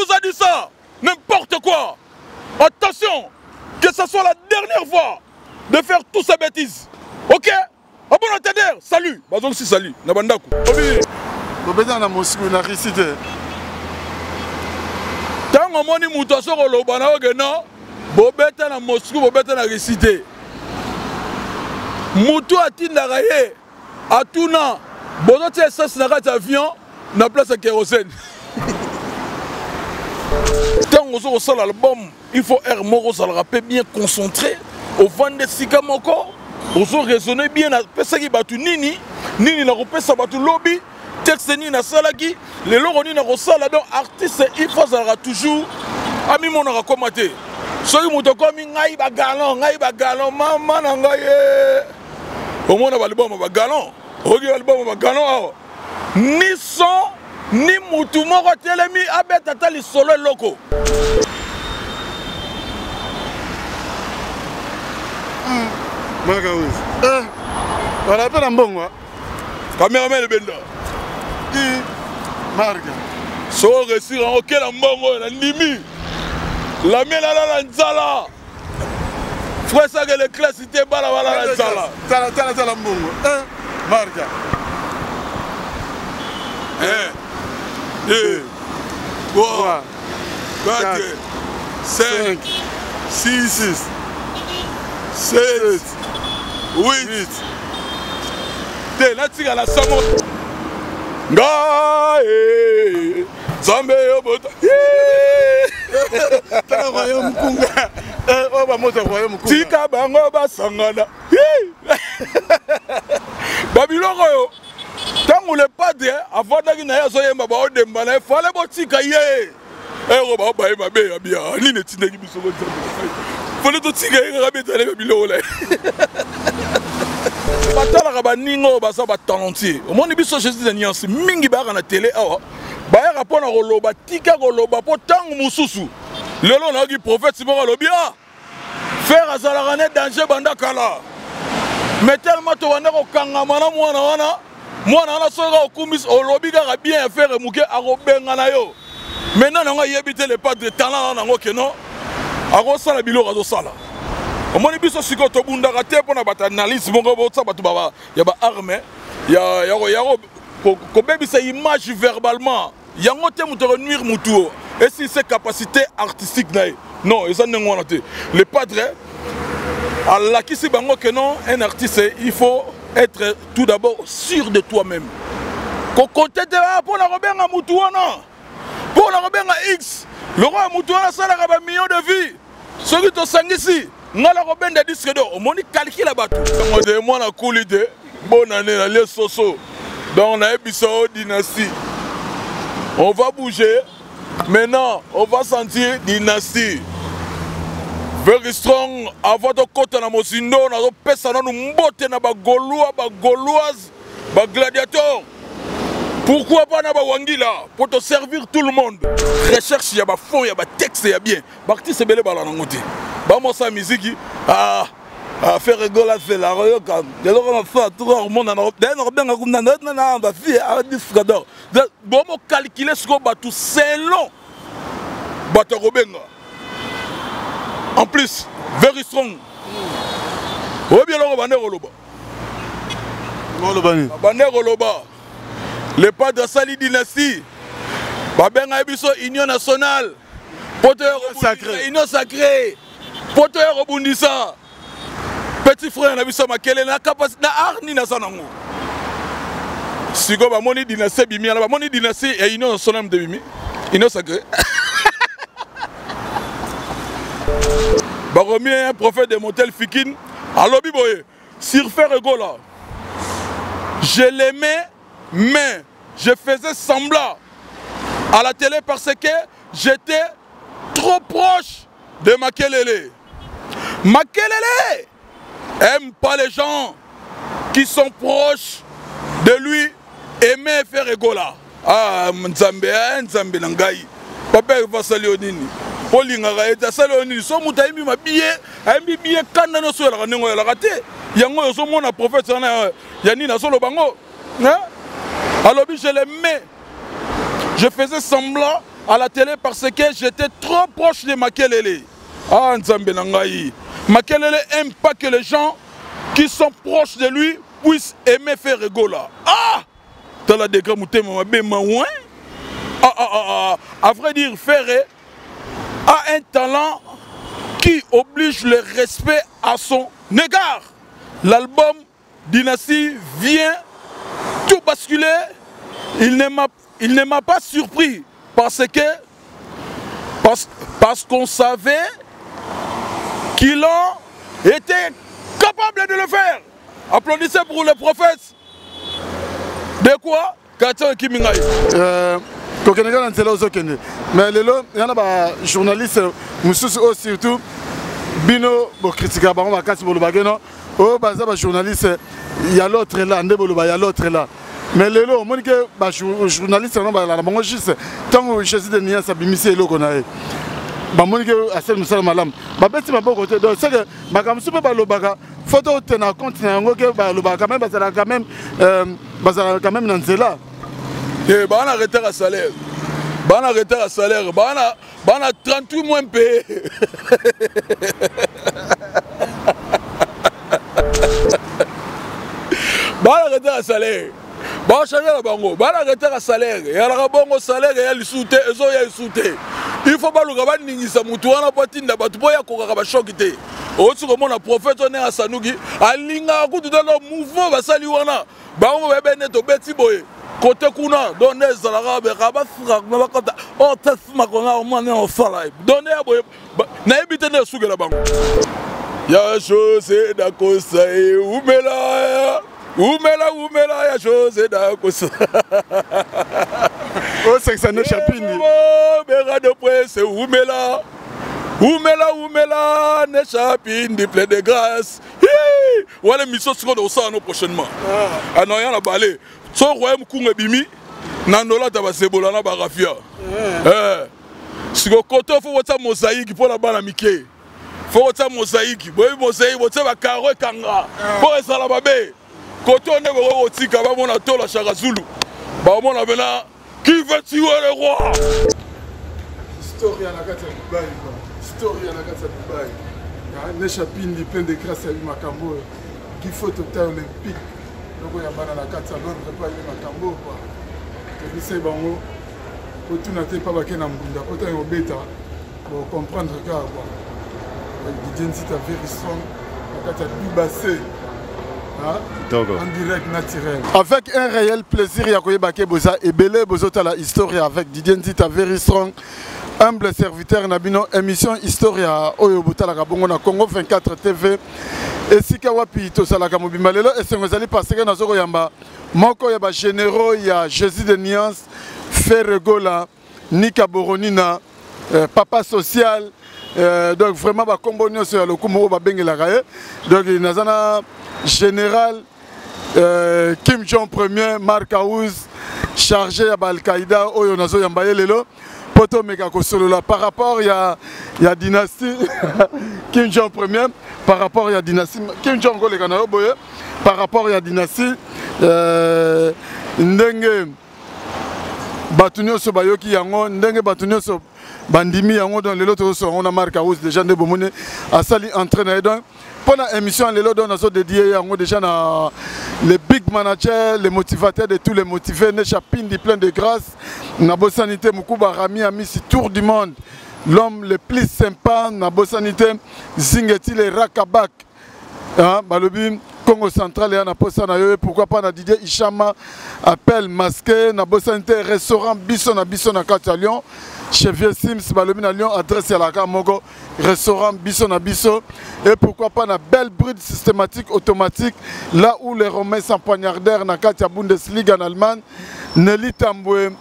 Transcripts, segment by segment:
vous a dit ça? N'importe quoi. Attention, que ce soit la dernière fois de faire toutes ces bêtises. Ok? Ah bon, attendez, salut. Bah donc si salut, Nabandaku. Bobeta na Moscou na récité. Tant moni mutation kolobana ogena, bobeta na Moscou, bobeta na récité. Mutu atindaka ye, atuna, bozo tia essence na kati avion, na place ya kérosène. Tant on sort l'album, il faut air moko ça le rappel bien concentré, au vent de sika moko, on raisonner bien, pesa ki batu nini na kopesa batu lobby. Texte ni na salaki, les loroni na rosala donc artiste il faut ça toujours ami mon na komaté. Soki moto komi ngai ba galon mama na ngai. Au moins na album ba galon. Ogi album ba galon. Ni son ni mutu moko telemi abeta tali solo loko. Magaouis. Voilà pas mbongo. Cameraman benda. Marga. So réussir en quel mbongo na ndimi. La mela la nzala. Frère ça que les classes étaient bala la nzala. Tala mbongo. Marga. 1 2 3 4 5 6 7 8 T'es là tu la samo. Ngai Zambe yobota. Tala royaume kunga. Oh ba moto royaume kunga. Tika bango basangana. Babiloko yo. Tant le padre avant d'aller na yazo yemba ba odemba na fallait botika ye. Ero ba ba yemba be ya bia. Ni ne tinegi biso ko tsambo. Fallait to tika ye rabeta le biloko la. Batala ba ningo ba sa ba talentier. Au monde biso Jésus de nuance mingi ba na télé awa. Ba ya rapona koloba tika koloba po tangu mususu. Lelo na ki prophète sibora lobia. Faire azala ne danger banda kala. Mais tellement to wana ko kangama na mwana wana. Mwana wana soka okumis olobi kaka bien faire muke akobenga na yo. Maintenant nga yebite le pas de talent na ngo keno. Ako sala biloko azo sala. Omoni biso siko to bundaka te pona bata analyse bongo botsa batu baba ya ba arme ya ko bebisa image verbalement. Yango te muto renuire mutu. Et si c'est capacité artistique nae. Non, ça n'est pas te. Le padre Allah qui sait que non, un artiste il faut être tout d'abord sûr de toi-même. Qu'on compte pour la Robert Moutouana, pour la Robert X, le roi Moutouana, ça a un million de vies. Ceux qui sont sang ici, nous la Robert de disque d'or, on dit calcul là-bas. Moi, on a cool idée, bonne année, les soso. Donc, on a une dynastie. On va bouger. Maintenant, on va sentir dynastie. Very strong, avant de côté na mosindo, na pesa na mbote na ba Gaulois, ba Gauloises, ba gladiateurs. Pourquoi pas na ba Wangila pour te servir tout le monde. Recherche, ya ba fond, ya ba texte, ya bien. Bakti c'est belé bala na ngoti. Ba mo sa musique faire rigoler c'est la royo quand. De l'on a fait tout le monde na bien comme na ba fille a discador. Bon mo calculer ce qu'on ba tout selon. Ba to robenga. En plus, very strong. Où bien le bandé Roloba? Bandé Roloba. Le pas de Sali dynastie. Babenga Ebiso Union nationale. Poteur sacré. Union sacrée. Poteur Robundissa. Petit frère Nabiso Makele na capacité na arni na sanango. Sigo ba moni dynastie bimi ala ba moni dynastie et Union nationale de bimi. Union sacrée. Baromi un prophète de Motel Fikin. Alors Biboye, Sirfer Egola. Je l'aimais, mais je faisais semblant à la télé parce que j'étais trop proche de Makelele. Makelele aime pas les gens qui sont proches de lui, aimer faire Egola. Ah, Nzambe, Nzambe Nangai. Papa va saluer Nini. Polingara eta saloni so mutaimi mabiye ayimbi biye kanda no so la nengo la raté yango so mona prophète na yani na solo bango hein alors je l'aimais je faisais semblant à la télé parce que j'étais trop proche de Makelele. Ah, Nzambe Nangaï. Makelele aime pas que les gens qui sont proches de lui puissent aimer faire Regola. Ah! T'as la décamouté, maman, ouais. À vrai dire, Ferré a un talent qui oblige le respect à son égard. L'album Dynastie vient tout basculer. Il ne m'a pas surpris parce qu'on savait qu'il était capable de le faire. Applaudissez pour le prophète. De quoi? Kato Kimingaï. Mais lelo, il y a des journalistes, surtout, Bino, critique à Baron Bakati Bolobageno, oh, bah, journaliste, il y a l'autre là, il y a l'autre là. Mais lelo, moi, que journaliste, la banque juste, tant que Jésus de Nia Sabimisi et l'Okonae. Bah, moi, que Assel Moussa Malam, bah, petit, ma bonne côté, donc, c'est que, bah, comme super Balobaga, photo tenant compte, quand même, quand même, Nanzela. Et bah, on a arrêté à salaire. Bah, on a arrêté à salaire. Bah, on a 38 mois payés. Bah, on a arrêté à salaire. Bah, on a changé la bango. Bah, on a arrêté à salaire. Et alors, bon salaire, et il y a le soutien, et il y a le soutien. Il faut pas le gaba ningisa mutu wana patinda batu boya ko gaba shokite. Otu ko mona prophète on est à Sanugi, alinga ko dans le mouvement basali wana. Ba on va ben to beti boye. Côté kuna donner zalara be gaba frag na bakata. O tasma ko na mane on sala. Donner boye na ebite na suge la bango. Ya chose da kosae umela. Umela ya chose da kosae. Oh, c'est que ça ne chapine. Oh, Béra de Presse, Oumela, ne chapine, plein de grâce. Voilà, mission seconde au sang prochainement. Ah non, il y a la balai. Son royaume Kounga Bimi, Nanola Tabasebola, na Barafia. Si vous comptez, il faut votre mosaïque pour la balle à Mickey. Il faut votre mosaïque. Vous voyez, mosaïque, votre carreau et kanga. Pour ça, la babé. Quand on est au Tika, on a tout la Charazulu. Bah, on a maintenant. Qui veut tuer le roi? Historia na kati ya Dubaï. Historia na kati ya Dubaï. Ne chapine plein de grâce à Makambo. Qui faut total olympique. Donc il y a bana na kati ya Londres pas ile Makambo quoi. Et c'est bango. Pour tout na te pas ba kena mbunda. Pour ta obeta. Pour comprendre que quoi. L'identité est very strong. Na kati ya Dubaï. En direct naturel. Avec un réel plaisir, Yakoye Baké Boza et Belé Bozota la Historia avec Didier Nzita very strong. Humble serviteur Nabino, émission Historia Oyobuta la Gabongo na Congo 24 TV. Et si Kawapi Tosalaka Mobimalelo, et si vous allez passer dans Zoro Yamba, Moko Yaba Généraux, il y a Jésus de Niance, Ferregola, Nika Boronina, Papa Social. Donc vraiment, bah, combo sur le Kumo Babengela Gaye. Donc il y a général Kim Jong Ier, Mark Aouz, chargé à Al-Qaïda, Oyonazo Yambaye Lelo, Poto Megakosolola. Par rapport, il y a dynastie Kim Jong Ier, par rapport, il y a dynastie Kim Jong Boye, par rapport, il y a dynastie Ndenge Batunio Sobayoki Yango, Ndenge Batunio Sobayoki. Bandimi yango dans les lots on a marqué à déjà de Bomone à sali entraîneur donc pendant l'émission les lots on a dédié yango déjà na les big managers les motivateurs de tous les motivés ne chapine de plein de grâce na Bossanité Mukuba Rami ami si tour du monde l'homme le plus sympa na Bossanité Zingeti les Rakabak hein balobi Congo central et na posa na yo pourquoi pas na Didier Ishama appel masqué na Bossanité restaurant biso na Katia Lyon chez Vieux Sims, Balobi na Lyon, adresse à la Kamogo, restaurant Bisso na Bisso. Et pourquoi pas na belle bride systématique automatique, là où les Romains s'empoignardèrent na Katia Bundesliga en Allemagne. Nelly Tamboué,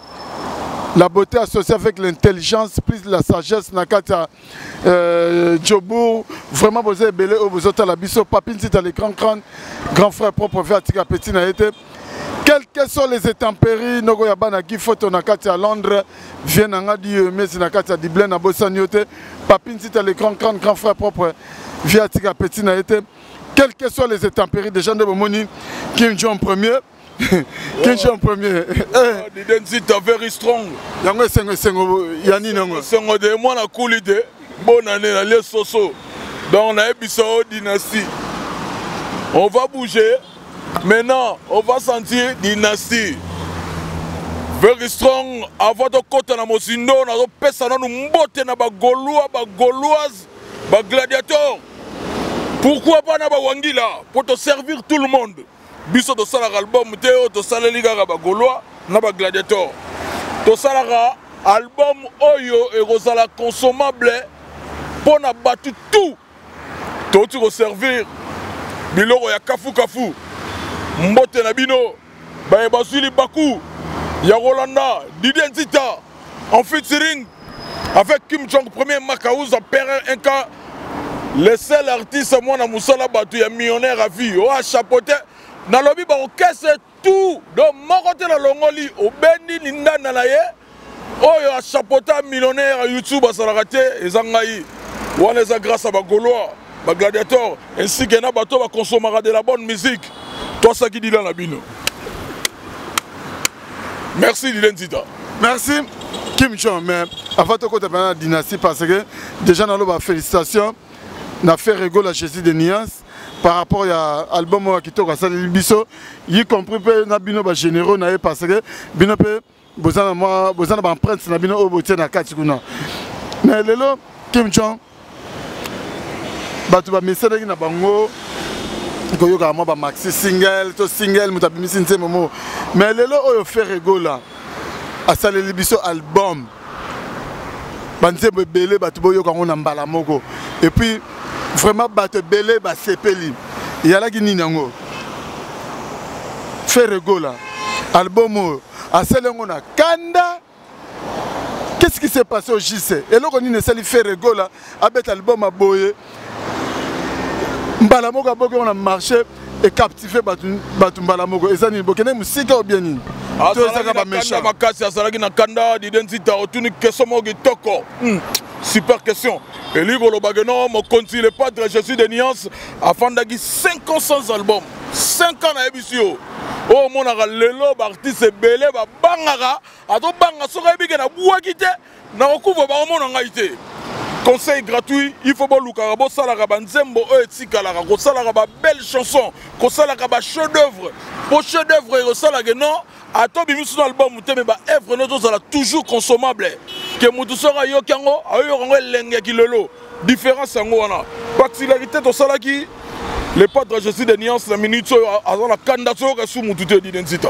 la beauté associée avec l'intelligence, plus la sagesse na Katia Djobour. Vraiment, vous avez belé, vous êtes à la Bisso, Papine, c'est à l'écran, grand frère propre, Vertica Petit n'a été. Quelles que sont les intempéries, Nogo Yabana Gifoto Nakati à Londres, viennent en Adi, mais c'est Nakati à Diblène à Bossaniote, Papine, c'est à l'écran, grand frère propre, Viatika Petit n'a été. Quelles que soient les intempéries des gens de Bomoni, Kim Jong Ier, Kinchi en premier. Didenzita very strong. Yango sengo yani nango. Sengo de moi na coulide. Bonne année na les soso. Donc on a Bissau dynastie. On va bouger. Maintenant, on va sentir dynastie. Very strong. Avant de côté na mosindo, na zo pesa na mbote na ba Gaulois, ba Gauloises, ba gladiateurs. Pourquoi pas na ba Wangila pour te servir tout le monde. Biso to sala album te to sala liga ba Gaulois na ba gladiateurs. To sala album oyo et rosala consommable pour na battu tout. To tu servir biloko ya kafu kafu. Mbote na bino ba basuli baku. Ya Rolanda, Didenzita, en featuring avec Kim Jong, premier Makaouz, un cas, le seul artiste, moi, na Moussala Batu, il y a millionnaire à vie, oh, à chapeauté, dans le lobby, on casse tout, donc, mon côté, la Longoli, au Bendi, Linda, Nanaye, oh, il y a chapeauté, millionnaire à YouTube, à Salarate, et Zangaï, on les a grâce à Bagolois, Gladiator, ainsi qu'un abato va consommer de la bonne musique, toi, ça qui dit dans la bino. Merci Didenzita. Merci Kim Jong. Mais avant de côté de la dynastie, parce que déjà dans le félicitations, on a fait rigoler la Jésus de Niance par rapport à l'album qui tourne à Salé Bisso, y compris que na bino ba généraux na parce que bino pe bozana moi bozana ba empreinte na bino obotie na kati kuna. Mais lelo Kim Jong batu ba message na bango koyoka mo ba maxi single to single mutabimisi nte momo mais lelo oyo fait rigola asaleli biso album banze belé batu boyoka ngona mbala moko et puis vraiment batu belé ba sepeli yala gini nango fait rigola album asalengo na kanda. Qu'est-ce qui s'est passé au JC et loko ni sali fait rigola abet album aboye Mbalamogo boke on a marché et captivé batu Mbalamogo et ça ni bokene musika ou bien ni to ça ba méchant makasi asalaki na kanda Didenzita otuni question mo gitoko super question et livre le bagano mo continue pas de je suis de nuances afandaki 5 ans sans album 5 ans na ebisio oh mon ara lelo ba artiste belé ba bangara ato banga soka ebike na buakite na okuvo ba mona ngaite. Conseil gratuit, il faut que vous ayez une belle chanson, un chef d'œuvre. Pour chef d'œuvre, non, à ton album, œuvre toujours consommable. Que vous soyez différence en particularité de Salaki, les padres je suis de nuances, la minute à la candidature sous mon tuteur d'identité.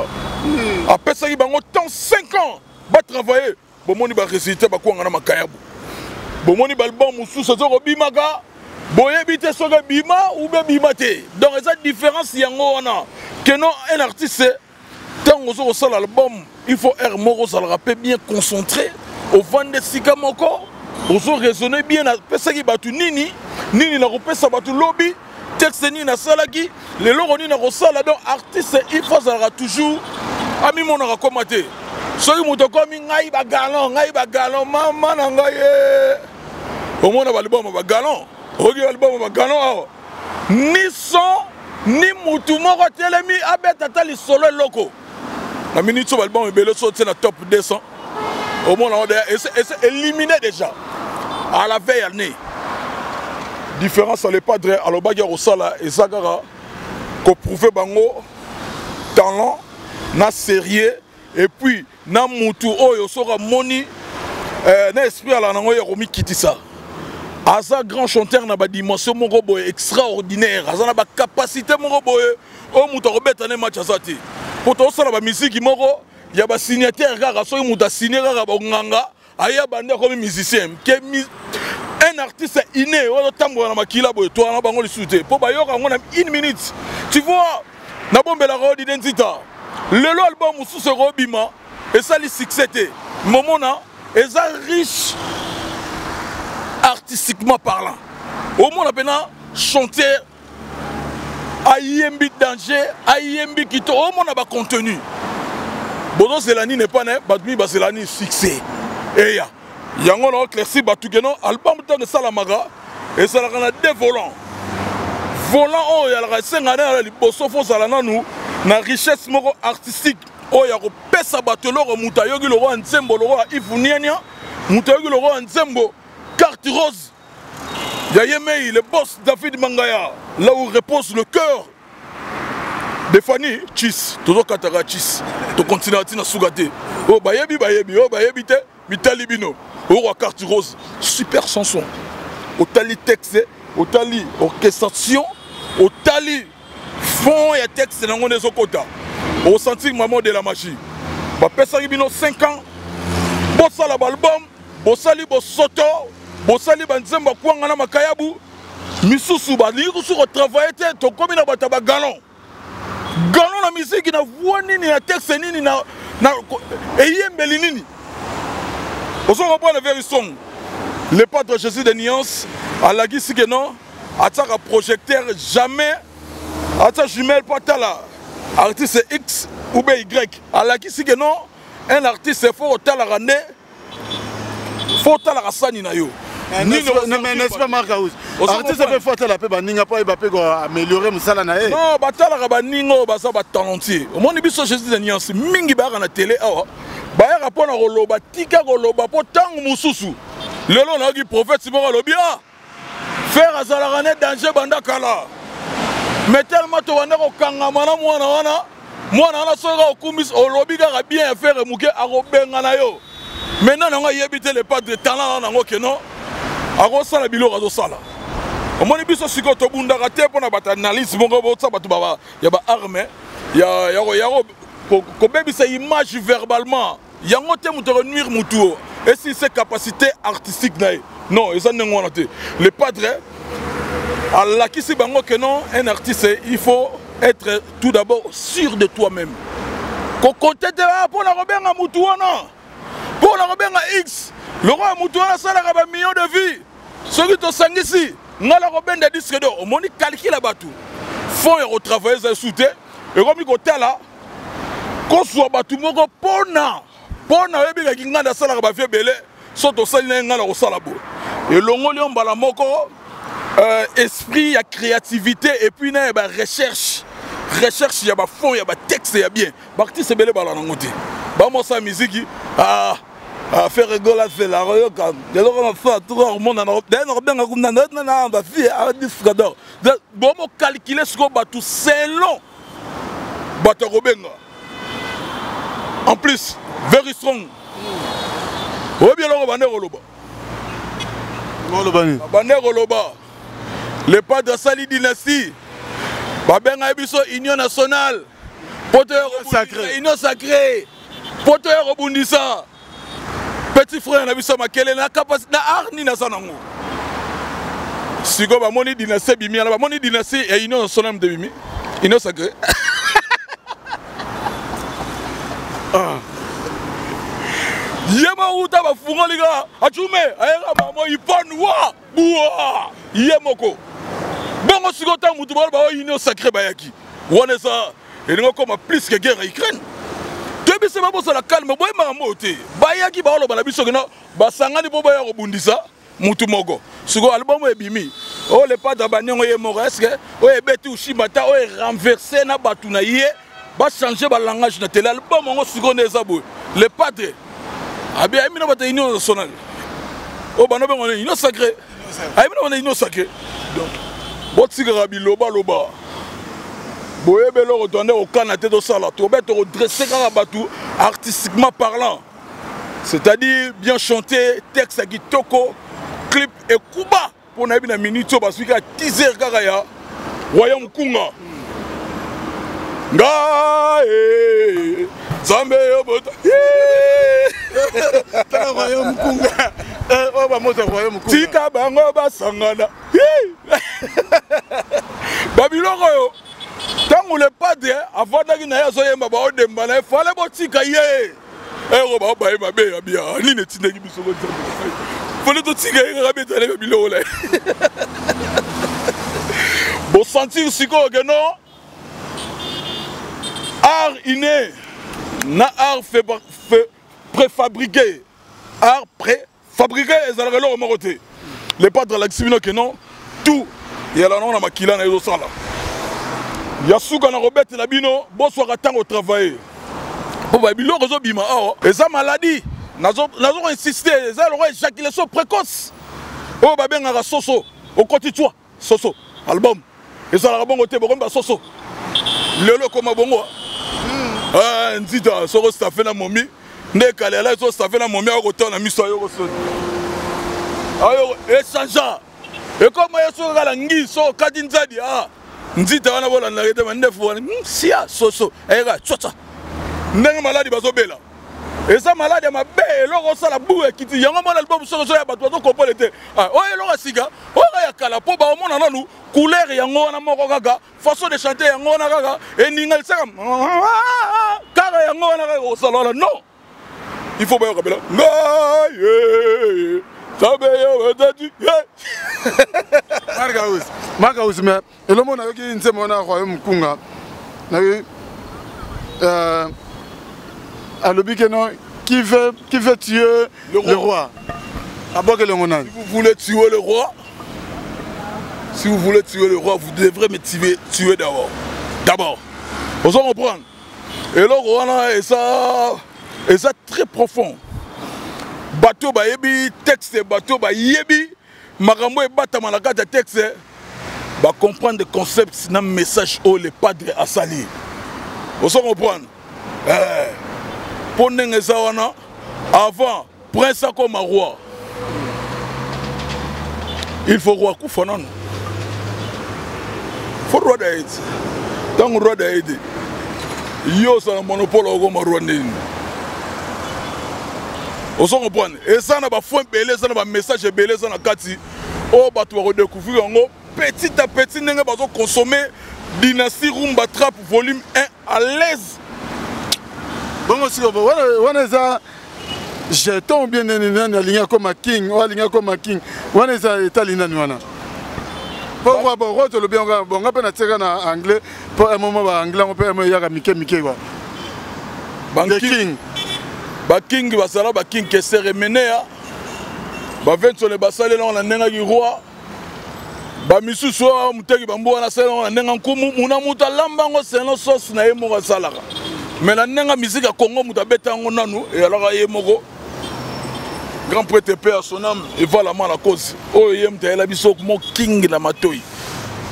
Après ça, il y a 5 ans, va travailler. Bon, on va réciter, on va bomoni balbum mususu soko bimaka boye bité soka bima ou be bimate donc eza différence yango wana que non un artiste tango zo sala album il faut air moko ça le rappel bien concentré au vendre sika moko ozo raisonner bien na pesa ki batu nini na kopesa batu lobby texte ni na salaki le loko ni na kosala donc artiste il faut ça toujours ami mon na komater soki moto komi ngai ba galon mama na ngai au moins on va l'album va galon regarde l'album va galon ni son ni mutu moko telemi abeta tali solo loko la minute sur l'album est bello sauter na top 200 au moins on est éliminé déjà à la veille année différence les padres à l'obagi au sala et sagara ko prouver bango talent na sérieux et puis na mutu oyo sora moni na esprit ala nango ya komi kitisa Asa grand chanteur na ba dimension moko boye extraordinaire asa na ba capacité moko boye o mutu robeta ne match asati pour to sala ba musique moko ya ba signataire kaka so mutu signer kaka ba nganga aya bande comme musicien un artiste inné o tambo na makila boye to na bango le souté pour ba yoka ngona 1 minute tu vois na bombela ro d'identité le album sous ce robima et ça les succès momona et ça riche artistiquement parlant au monde appena chanter ayembi danger ayembi kito au monde a contenu bono zelani n'est pas né badmi bazelani succès et ya yango na éclairci batukeno album de Salamara et ça la deux volants volant oh ya la senga na liboso fo sala nanu na richesse moko artistique oyo akopesa bato eloko moto ayoki loko ya nzembo loko ya ifuniania moto ayoki loko ya nzembo carte rose ya Yemei, le boss David Mangaya, là où repose le cœur de Fanny Chis, toujours Katara Chis, to continue à Sougate. Oh bayebi, oh bayebi te, mitali bino, oh carte rose, super chanson. Au tali texte, au tali orchestration, au tali fond et texte dans les okota. Au senti maman de la magie. Ba pesa bino 5 ans, bossa la album, bossali bossoto. Bosali banzemba kwanga na makayabu misusu ba liku su retravailler te to komi na bataba galon na musique na voix nini na texte nini na eyembeli nini oso comprendre very song le padre Jésus de Nuance à la gisi que non ataka projecteur jamais ata jumelle patala artiste X ou Y à la gisi que non un artiste faut tala rane faut tala rasani na yo. N'est-ce pas Marcaouz? Artiste peut faire la paix, il peut améliorer Moussala Nae. Non, Batala Rabaningo, Basa Batalentier. Au monde biso Jésus de Nuance, Mingi Bar na télé, Baya rapport à Roloba, Tika Roloba, Potang Moussoussou. Le long a prophète Simora Lobia. Faire à Zalarane danger Bandakala. Mais tellement tu vas au Kangamana, moi, on a sera au Koumis, au lobby, bien faire Mouké à Robenganayo. Maintenant, on a évité les pas de talent, non? Aro sala bilo razo sala. Omoni biso siko to bunda rate pona bata analyse bongo botsa batu baba ya ba arme ya ko bebisa image verbalement yango te muto nuire mutu et si c'est capacité artistique nae non eza nengo na te le padre Allah qui sait bango que non un artiste il faut être tout d'abord sûr de toi-même ko compter te pona robenga mutu wana pona robenga X le roi Moutouana Salaka a millions de vies. Ceux qui sont ici, nous avons des disques d'or. On a calculé là-bas tout. Faut y retravailler les soutiens. Et comme il y a là, qu'on soit battu, pona, et bien qu'il y a des salaires à faire belé, sont au sein de salabo. Et l'ongolion balamoko, esprit, la créativité, et puis il y a recherche. Recherche, il y a fond, il y a texte, il y a bien. Barti c'est belé balanangote. Bah moi ça musique, faire rigoler c'est la royoka de l'on fait tout le monde en Europe d'un Europe na ba fille a discador bon mo calculer ce qu'on bat tout selon bato robenga en plus very strong o bien lo bandero loba bandero loba le pas de Sali dynastie ba benga biso union nationale poteur sacré union sacrée poteur rebondissa. Petit frère, on a vu ça, quelle la capacité d'arni na sanango. Si go ba moni dynastie bimi ala ba moni dynastie et union sonam de bimi. Ino sacré. Yema uta ba fungo liga. Achume, ayera ba mo ipon wa. Bua. Yemoko. Bongo si go ta mutu ba union sacré bayaki. Wone ça. Et ngo comme plus que guerre Ukraine. Depuis c'est pas la calme, boy maramote. Bayaki ba olo bala biso kena basangani bo baya robundisa mutu mogo. Sugo album e bimi. Oh le padre banengo ye moreske, o e beti ushimata, o e renverser na batu na ye, ba changer ba langage na télé album ngo sugo neza boy. Le padre abi ay mina bata union nationale. O bano be ngone union sacré. Ay mina ngone union sacré. Donc botsiga biloba loba. Boye belo retourner au Canada de Sala, tu vas te redresser artistiquement parlant. C'est-à-dire bien chanter, texte à Kitoko, clip et Kuba pour na bina minute parce que 10h garaya Royaume Kunga. Gae Zambe obota. Royaume Kunga. Oh ba moto Royaume Kunga. Tika bango basangana. Babylone yo. Tant le padre, avant d'aller à Zoyama, il fallait botika ye. Et on va pas y aller, bien. Ni ne tine qui me sont il fallait tout tirer et rabattre les bilans. Bon sentir si quoi que non. Art inné, na art préfabriqué, art préfabriqué et ça le remonter. Les padres la que non, tout il y a la non la maquilla na yo sala. Yasuka na Robert Labino, bonsoir tango travailler. Pour Babilo rezo bima et ça maladie. Nazo insister, ça leur éjaculation précoce. Oh babenga soso, au côté toi, soso album. Et ça la bongo te bongo soso. Lelo comme bongo. Ah, ndita soro staffé na momi. Ne kale la so staffé na momi au côté na miso yo so. Ayo échange. Et comme yeso kala ngi so kadinzadi ah. Ndita wana bola na rete mandefu wana sia soso ega tchotsa ndenge maladi bazobela eza maladi ya mabe eloko sala bou ekiti yango mona album soso ya bato bazokopole te oyo eloko sika oyo ya kala po ba omona nanu couleur yango wana moko kaka façon de chanter yango wana kaka eninga lisaka kaka yango wana kaka osala wana non il faut bayoka bela ngaye sabe yo etati Margaus, mais le monde avec une semaine à Royaume Kunga, à l'obikeno qui veut tuer le roi. À Bogue le Monan. Si vous voulez tuer le roi, vous devrez me tuer d'abord. D'abord. Vous en comprendre. Et le roi est ça très profond. Bateau ba yebi texte bateau ba yebi makambo e batama na kata texte ba comprendre le concept na message au le padre a sali. Vous comprendre pour ndenge wana avant prince comme roi il faut roi kufa non faut roi d'aide tant roi d'aide yo ça monopole comme roi ndini. Vous comprenez? Et ça n'a pas fait belé, ça n'a pas message belé, ça n'a pas dit. Oh, bah tu vas redécouvrir petit à petit, nous allons consommer Dynastie Rumba Trap volume 1 à l'aise. Bon, aussi, on est ça. Jeton bien aligné comme un king, ou aligné comme un king. On est ça, italien. Pourquoi bon, on le bien, on a pas tiré en anglais. Pour un moment, anglais, on peut y Mickey. Le king. King basala king ke seremenea ba ventole basale na nenga gi roi ba misusu muteki bambo na sala na nenga nkumu muna muta lamba ngo seno sos na yemo ga salaka mais na nenga musique ya Congo muta beta ngo nanu et alors yemo grand prêtre paix à son âme et voilà la cause o yem ta la biso mo king la matoi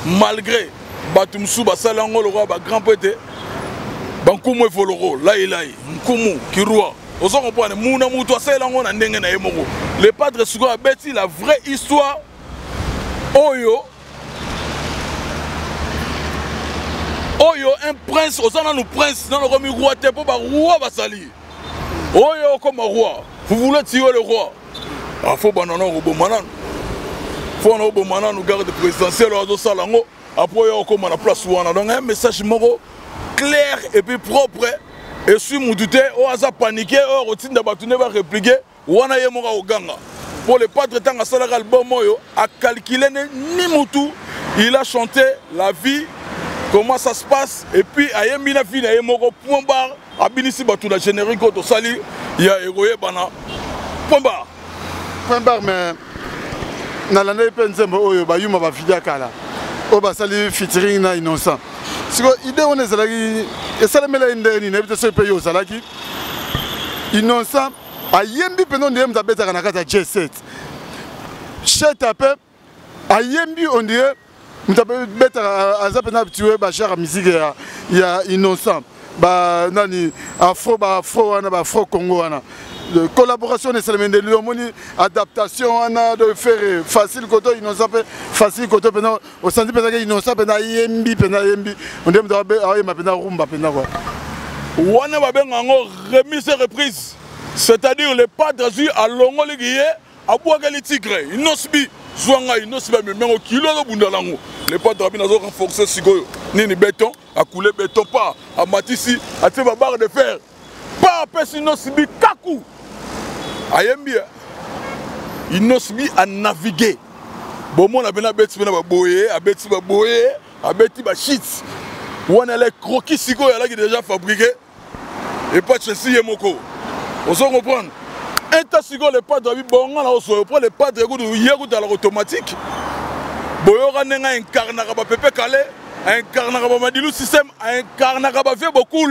malgré batumsu basala ngo le roi ba grand prêtre bankumu evoloro lai nkumu ki roi. Vous comprenez, le padre Sugo a bâti la vraie histoire. Oyo, un prince, nous prince, dans le roi roi, roi basali. Oyo comme roi, vous voulez tuer le roi. Il faut banana au bomanan. Faut un bomanan nous garde présidentiel au salango. Après, il y a comme la place où on a donc un message clair et puis propre. Et si vous doutez, on a paniqué, on a routine de batouner, on va répliquer, on a yémora au ganga. Pour le padre tant à salar album, a calculé ni moutou, il a chanté la vie, comment ça se passe, et puis à yémina fille, à yémoro, point barre, à binisi batou la générique au sali, il y a héroïe bana, point barre. Point barre, mais dans l'année pensée, oyo ba yuma ba fidia kala, o ba sali featuring na innocent. Si l'idée on est salaki, et ça le met là une dernière, il se paye au salaki. Innocent, a yembi penon de yemza beta kanakata J7. Chez tapé, a yembi on dirait, m'tape beta azapena tuer bachar musique il y a innocent. Ba nani afro wana ba afro Congo wana. De collaboration de Salemende Lumoni, adaptation de faire facile côté innocent facile côté pena au senti pena innocent pena yembi on dem doit ayi ma pena rumba pena quoi wana ba benga ngo remise et reprise c'est-à-dire le padre Jésus à longo ligiye abouaka les tigres inosbi zwanga inosbi mais mengo kilo do bundalango le padre abi nazo renforcer sikoyo nini béton a couler béton pas a matisi a te ba barre de fer pas pesi inosbi kaku ayembi inosbi a naviguer bon mon a bena beti bena ba boyer a beti ba shit on a les croquis sikoyo là qui déjà fabriqué et pas ceci yemoko on se comprend un tas sikoyo le padre abi bon là on se prend le padre go de yego dans l'automatique boyora nenga incarna ba pepe calé incarnera ba Madilu système, incarnera ba vieux beaucoup.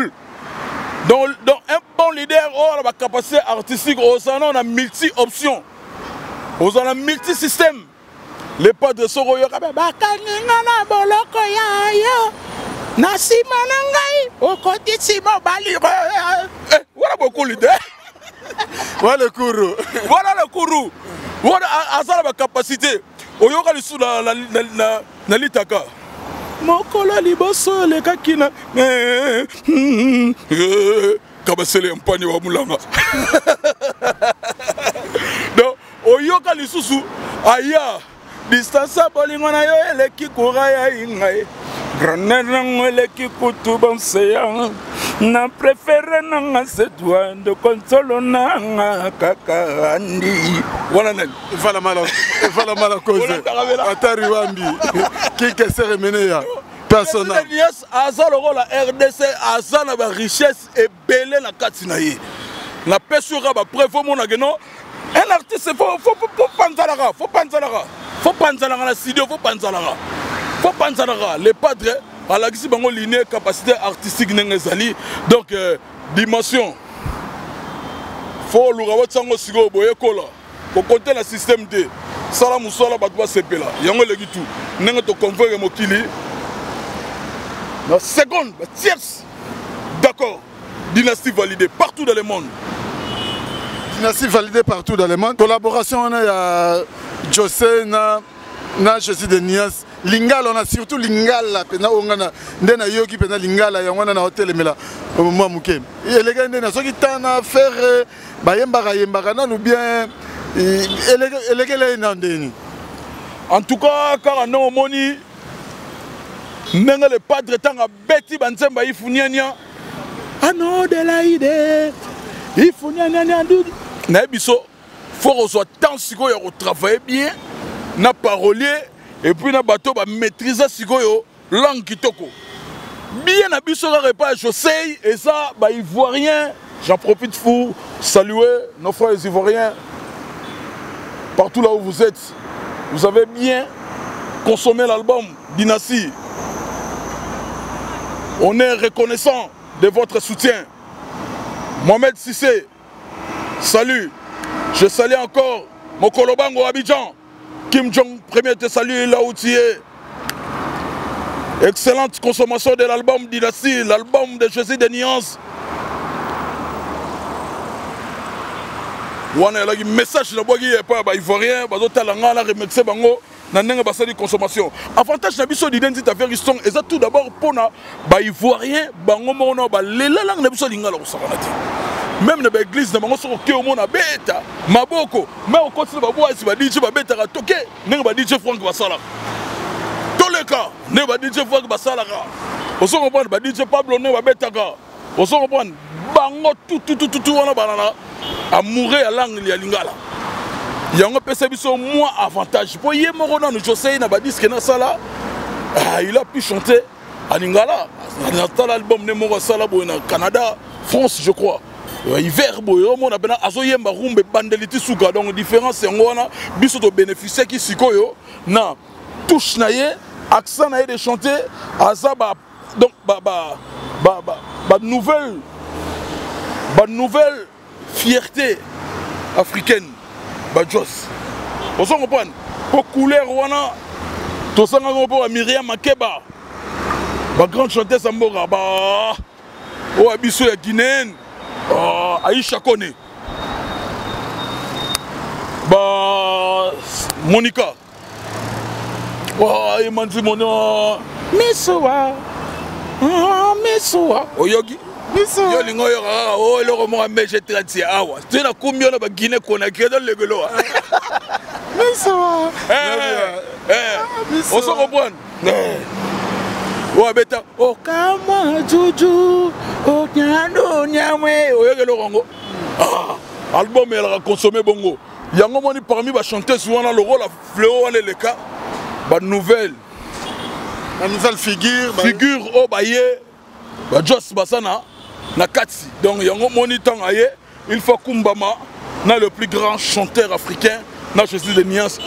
Donc un bon leader, oh la capacité artistique, on a multi-options. On a multi-système. Les pas de Soroyo, Bakaninga boloko ya yo. Nasima nangai, okoti simo bali. Voilà beaucoup leader. Voilà le kourou. Voilà le kourou. Voilà la capacité. Oyoka lisu na litaka. Mokolo liboso le kakina. Kabasele mpani wa mulanga. Donc oyoka lisusu aya distance bolingo na yo eleki kuraya ingai. Granero eleki kutuba mseya. Na préféré nanga c'est toi de consolo nanga kakandi. Voilà nen. Il va la mal cause. Atari wambi. Qui que se remene ya. Personne. Yes, azal la RDC azal na richesse et belé la katinaye. Na pesura ba preuve mon ageno. Un artiste faut panzalara, faut panzalara la studio, faut panzalara. Les padres à la bango ligne capacité artistique n'engezali donc dimension faut le rabat sango sigo boye kola pour compter le système de sala musala batwa sepela yango legi tout n'enga to convaincre mokili la seconde la tierce d'accord dynastie validée partout dans le monde. Dynastie validée partout dans le monde. Collaboration on a José na Jésus de Nias. Lingala on a surtout lingala pena ongana ndena yoki pena lingala yangwana na hotel mela moi muke elega ndena soki tana faire bayemba na ou bien elega na ndeni. En tout cas car non moni nenga le padre tanga beti banzemba ifunyanya ano de la idée ifunyanya ndu na biso faut qu'on soit tant siko ya travailler bien na parolier. Et puis na bateau va maîtriser sikoyo langue kitoko. Bien na biso ka repas José et ça bah ivoirien, j'en profite pour saluer nos frères ivoiriens partout là où vous êtes. Vous avez bien consommé l'album Dynastie. On est reconnaissant de votre soutien. Mohamed Sissé, salut. Je salue encore mon Kolobango Abidjan. Kim Jong, premier te salue là où tu es. Excellente consommation de l'album Dynastie, l'album de Jésus de Nuances. On a un message de pas ivoirien, bazotalanga la remixer bango na nenga basali consommation. Avantage na biso d'identité affaire son et ça tout d'abord pour na ba ivoirien bango mono ba lela lang na biso lingala ko sakanati. Même dans l'église, nous avons un bêta, maboko, mais on continue à voir si on DJ bêta à toquer, nous avons DJ Franck Bassala. Tous les cas, nous avons DJ Franck Bassala. On se comprend, DJ Pablo, nous avons bêta. On se comprend, bango tout, on a banana, à mourir à l'angle de Lingala. Il y a un peu de moins avantage. Pour y avoir un José, il a dit que il a pu chanter à Lingala. Dans l'album Nemo Sala, au Canada, France, je crois. Hiver boyo mon abena azoyemba rumbe bandeliti suka donc différence ngona biso to bénéficier qui sikoyo na touche na ye accent na ye de chanter azaba donc nouvelle fierté africaine ba Jos on s'en comprend pour couleur wana to sanga ko Myriam Makeba ba grande chanteuse Mbora ba o abiso ya Guinéenne. Aïcha Kone, Monica, Emanzi Mono, Missoua, Oyogi, Missoua, oh, le roman à Méje 36 hours. Tu n'as combien de Guinée qu'on a créé dans le gueule. Missoua, on se reprend. Oh beta, oh kama juju, oh nyano nyamwe, oh yeke lorongo. Album elle a consommé bongo. Yango moni parmi ba chanteuses on a le rôle à fléau on les cas. Ba nouvelle. La nouvelle figure. Figure oh baye, ba Jos Basana, na Katsi. Donc yango moni tang aye, il faut Kumbama, na le plus grand chanteur africain, na Jésus de Nias.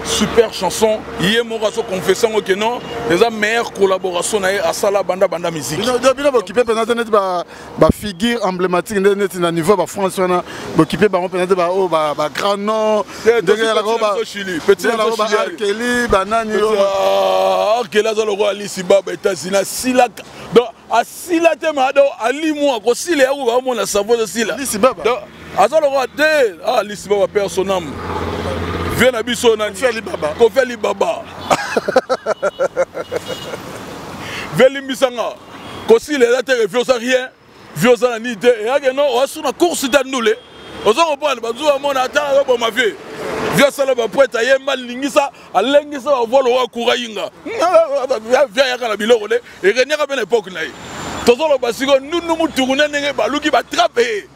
super chanson hier moko azo confessant que non les meilleure collaboration à sala banda musique bien occupé peut-être net ba figure emblématique net na niveau ba France wana occupé ba peut-être ba grand nom de la roba petit Kelly banani Kelly za le roi Alice Baba États-Unis sila donc asila te mado ali mo ko sila ya ba mo na savo de sila Alice Baba aza le roi de Alice Baba personnel viens à biso na Kofi Baba Veli Misanga kosi les latés viosa rien viosa na ni te et non on sur la course d'andoulé on se reprend bazu mon ata ba ma vie viosa la ba poeta ye mal lingisa alengisa ba volo wa kurainga via ya kana biloko le et renyaka ben époque na ye tozolo basiko nunu muturuna ndenge baluki ba traper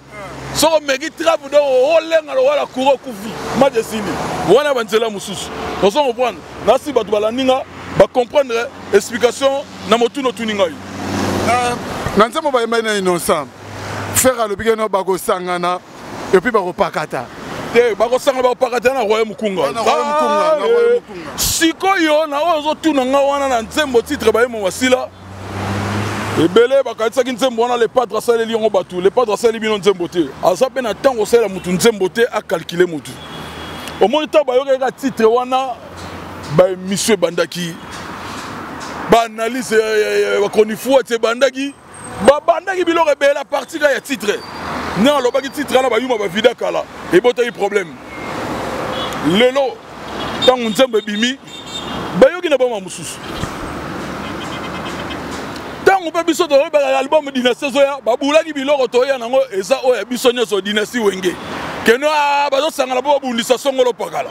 soko megi trap do olenga lo wala kuro kufi majesini wana banzela mususu ozo comprendre nasi batu balaninga ba comprendre explication na motuno tuninga yi na nzembo ba yema na innocent faire le bigeno ba go sangana et puis ba go pakata te ba go sangana ba pakata na royaume mukunga na royaume mukunga siko yo na ozo tunanga wana na nzembo titre ba yemo wasila ebele bakatisaki nzembo wana le padre asaleli yango bato le padre asaleli bino nzembo te aza mpe na ntango osalela motu nzembo te akalkile motu omoni ntango bayokaka titre wana baémission ebandaki baanalyse bakonifu ati ebandaki babandaki biloko ebele aparti kaka ya titre nde alobaki titre wana bayuma bavida kala ebotaki problème lelo ntango nzembo ebimi bayoki na bama mosusu on peut biso to ba album dynastie zoya babulaki biloko to ya nango eza oya biso nyoso dynastie wenge keno bazo sangala bo bundisa songolo pakala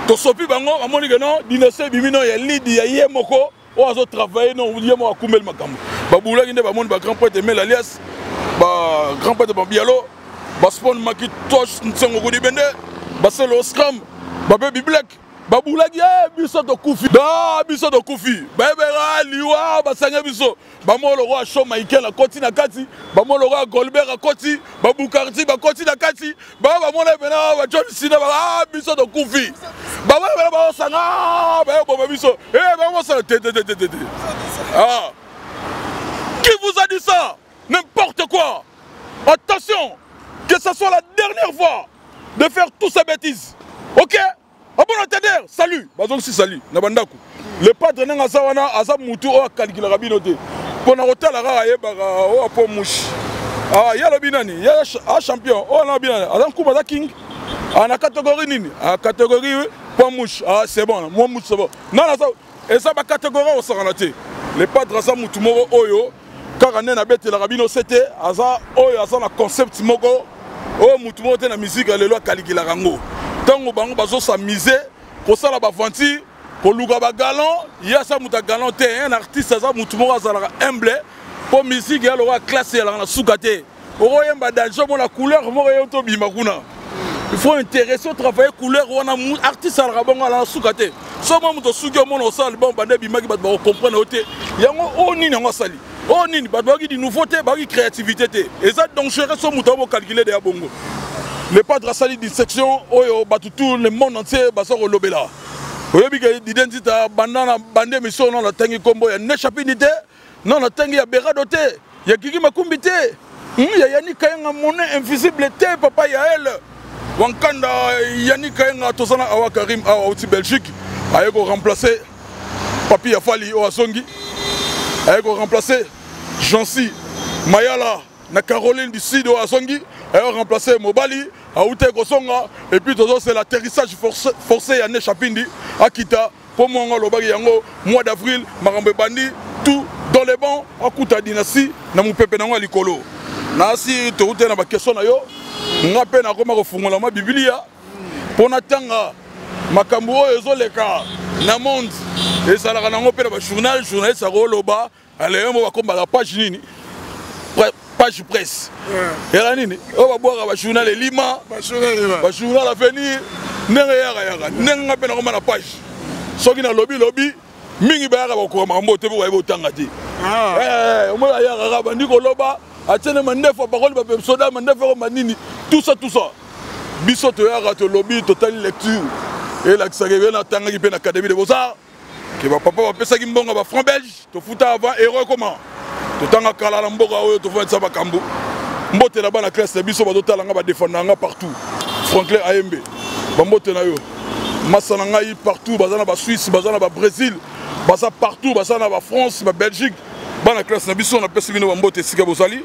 to sopi bango amoni keno dynastie bimino ya lead ya yemoko o azo travailler no yemo akumel makambo babulaki nde bamoni ba grand prêtre Mel alias ba grand prêtre Babialo ba spon makitosh nsengo ko dibende ba selo scrum ba baby black babulaki biso to kufi da biso to kufi bebera liwa basanga biso bamolo roi show Michael a koti na kati bamolo roi Goldberg a koti babukarti ba koti na kati bamolo bena ba John Cena ba biso to kufi bamolo bena ba sanga ba biso ba ça ah qui vous a dit ça n'importe quoi attention que ce soit la dernière fois de faire toutes ces bêtises OK. Ah bon entendeur, salut. Bazong si salut. Nabandaku. Le padre nanga sawana asa mutu o kalkila rabino te. Pona hôtel ara yebaka o apo mushi. Ah ya lobinani, ya champion. Oh na binani. Azan kuba za king. Ana catégorie nini? A catégorie po mushi. Ah c'est bon, moi mushi c'est bon. Non na ça et ça ba catégorie o sakana te. Le padre asa mutu moko oyo kaka nena bete la rabino c'était asa oyo asa na concept moko o mutu moko te na musique lelo kalkila rango. Tango bango bazo s'amuser pour ça la bavanti pour luga ba galant il y a ça muta galant un artiste ça mutu mo azala humble pour musique ya la classe ya la soukate oro yemba danger mo la couleur mo yo to bima kuna il faut intéresser au travail couleur wana artiste ala bongo la soukate so mo muto suki mo no sal bon bande bima ki ba comprendre ote yango o nini yango sali o nini ba doki di nouveauté ba ki créativité te et ça donc je reste muto mo calculer de ya bongo. Le padre Sali dissection, tout le monde entier, Basoro Lobela. L'identité, bandana, bandé, mission, non, la tangi combo, il y a n'échappinité, non, la tangi, il y a béradoté, il y a Kiki Makumbité, il y a Yannick Kayenga, monnaie invisible, papa Yael, Wankanda, Yannick Kayenga, Tosana, Awa Karim, Awa Outi Belgique, a remplacé Papi Afali, Oasongi, a remplacé Jancy, Mayala, na Caroline du Sud, Oasongi, a remplacé Mobali, à Outé Kosonga, et puis c'est l'atterrissage forcé à Nechapindi, à Kita, pour moi, le mois d'avril, Marambe Bandi, tout dans les bancs, à Kouta Dynastie, na mon pépé nango likolo. Na si te outé na ba question na yo, nga pe na koma ko fungola ma Biblia, pour natanga makambo ezo leka na monde, et ça la nango pe na ba journaliste à Roloba, allez mo ba komba la page nini. Page presse. Et là, on va boire un journal de Lima, un journal à venir, n'a pas de page. Ce qui est lobby, mingi bayaka bakoma mbote bo yebo tangati. On m'a yaka bandi ko loba, atene mandefa parole ba soda mandefa ko manini, tout ça. Biso to yaka to lobby total lecture. et lakisaka ebe natangaki mpe na académie de beaux-arts ke bapapa bapesaki mbongo bafranc belge tofuta avant héros comment totanga kala na mboka oyo tofandisa bakambo mbotela bana classe na biso bazotalanga badefendanga partout Franklin Ayembe bambote na yo masa na ngai partout baza na Suisse baza na Brésil baza partout baza na France Belgique bana classe na biso na pesi bino bambote sika bozali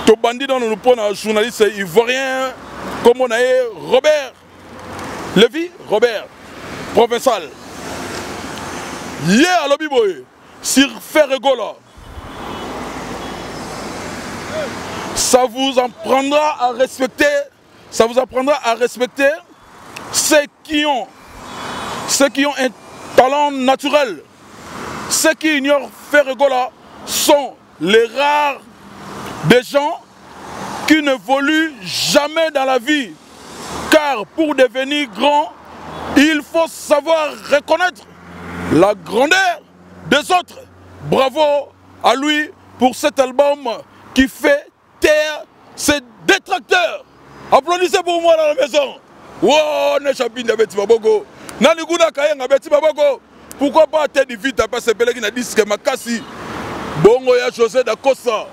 to bandi dans nous pour un journaliste ivoirien comme on a Robert Lévy Robert provincial hier à l'Obiboye sur Ferregola ça vous apprendra à respecter ceux qui ont un talent naturel. Ceux qui ignorent Ferregola sont les rares des gens qui ne évoluent jamais dans la vie. Car pour devenir grand, il faut savoir reconnaître la grandeur des autres. Bravo à lui pour cet album qui fait taire ses détracteurs. Applaudissez pour moi dans la maison. Wow, Neshapinde Beti Baboko. Naniguna Kayenga Beti Baboko. Pourquoi pas Teddy Vita parce que Pelé qui n'a dit que Makasi. Bongo ya José Dakosa.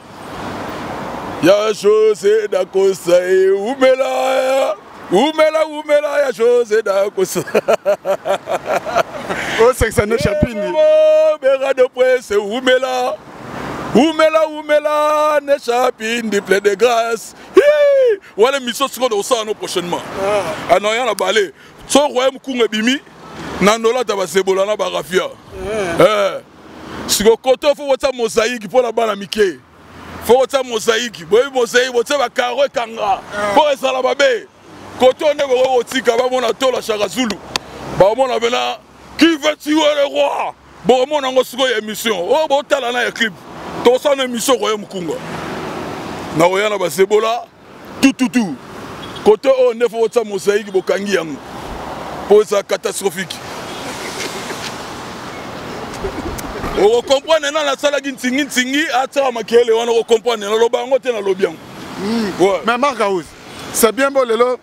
Ya José Dakosa et Oumela ya José Dakosa. Oh, c'est que ça Neshapinde. Oh, Béra de Presse, Oumela Neshapinde plein de grâce. Voilà mission seconde au sang prochainement. Ah non, y'a la balai. So royaume kunga bimi nanola taba sebola na barafia. Si go koto faut wata mosaïque pour la bana mike. Faut wata mosaïque. Boy mosaïque wata ba karo kanga. Pour ça la babé. Koto ne go otika ba mona tola chaka Zulu. Ba mona bena qui veut tuer le roi. Bon mona ngo suko émission. Oh bo tala na clip. To sa na émission royaume kunga. Na oyana ba sebola. Tout. Côté on ne faut pas mosaïque bokangi yango. Pour ça catastrophique. On comprend dans la salle qui à ça makele on comprend dans le bango te na lobian. Mais Marc Aouz, c'est bien beau le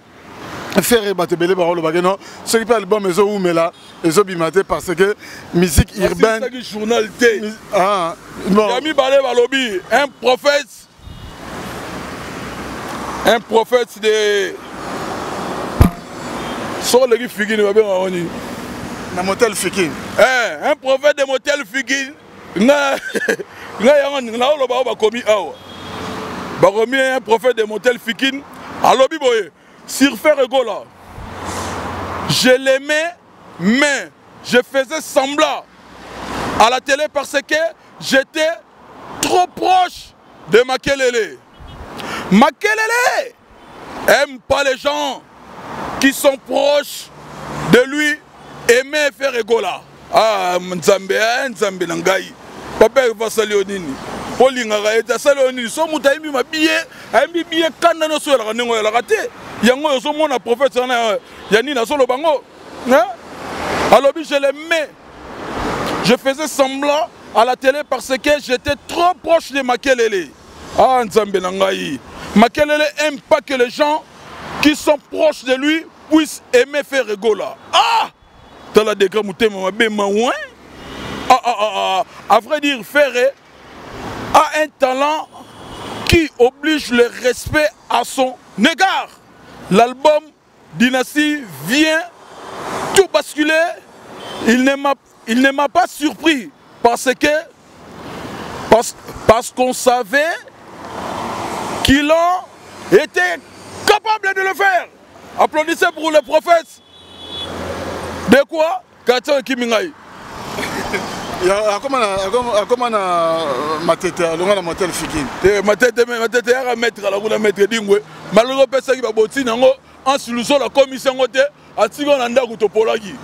faire battre belé par le bagano. Ce qui parle bon mais zo oumela et zo bimate parce que musique urbaine. C'est journal T. Ah bon. Yami balé balobi un prophète de sur le Figin va bien on na motel Figin. Un prophète de motel Figin na lo ba komi awa ba komi un prophète de motel Figin à lobi boye sur Ferregola je l'aimais mais je faisais semblant à la télé parce que j'étais trop proche de Makelele. Makelele aime pas les gens qui sont proches de lui aimer Ferregola. Ah, Nzambe Nangai. Papa va saluer nini. Polingara eta saluer nini. So muta imi mabiye, imi biye kanda no so la nengo la raté. Yango so mona prophète na yani na solo bango. Hein? Alors je l'aimais. Je faisais semblant à la télé parce que j'étais trop proche de Makelele. Ah, Nzambe Nangai. Makelele aime pas que les gens qui sont proches de lui puissent aimer Ferregola. Ah! Dans la décret moutema maouin. À vrai dire, Ferre a un talent qui oblige le respect à son égard. L'album Dynastie vient tout basculer. Il ne m'a pas surpris parce qu'on savait qu'il était capable de le faire. Applaudissez pour le prophète. De quoi? Kato Kimingai. Comment matete longa motel Figin. Matete ya mettre la route mettre dingwe. Malheureux personne qui va boti nango en solution la commission ngote atigo na ndaku topolaki.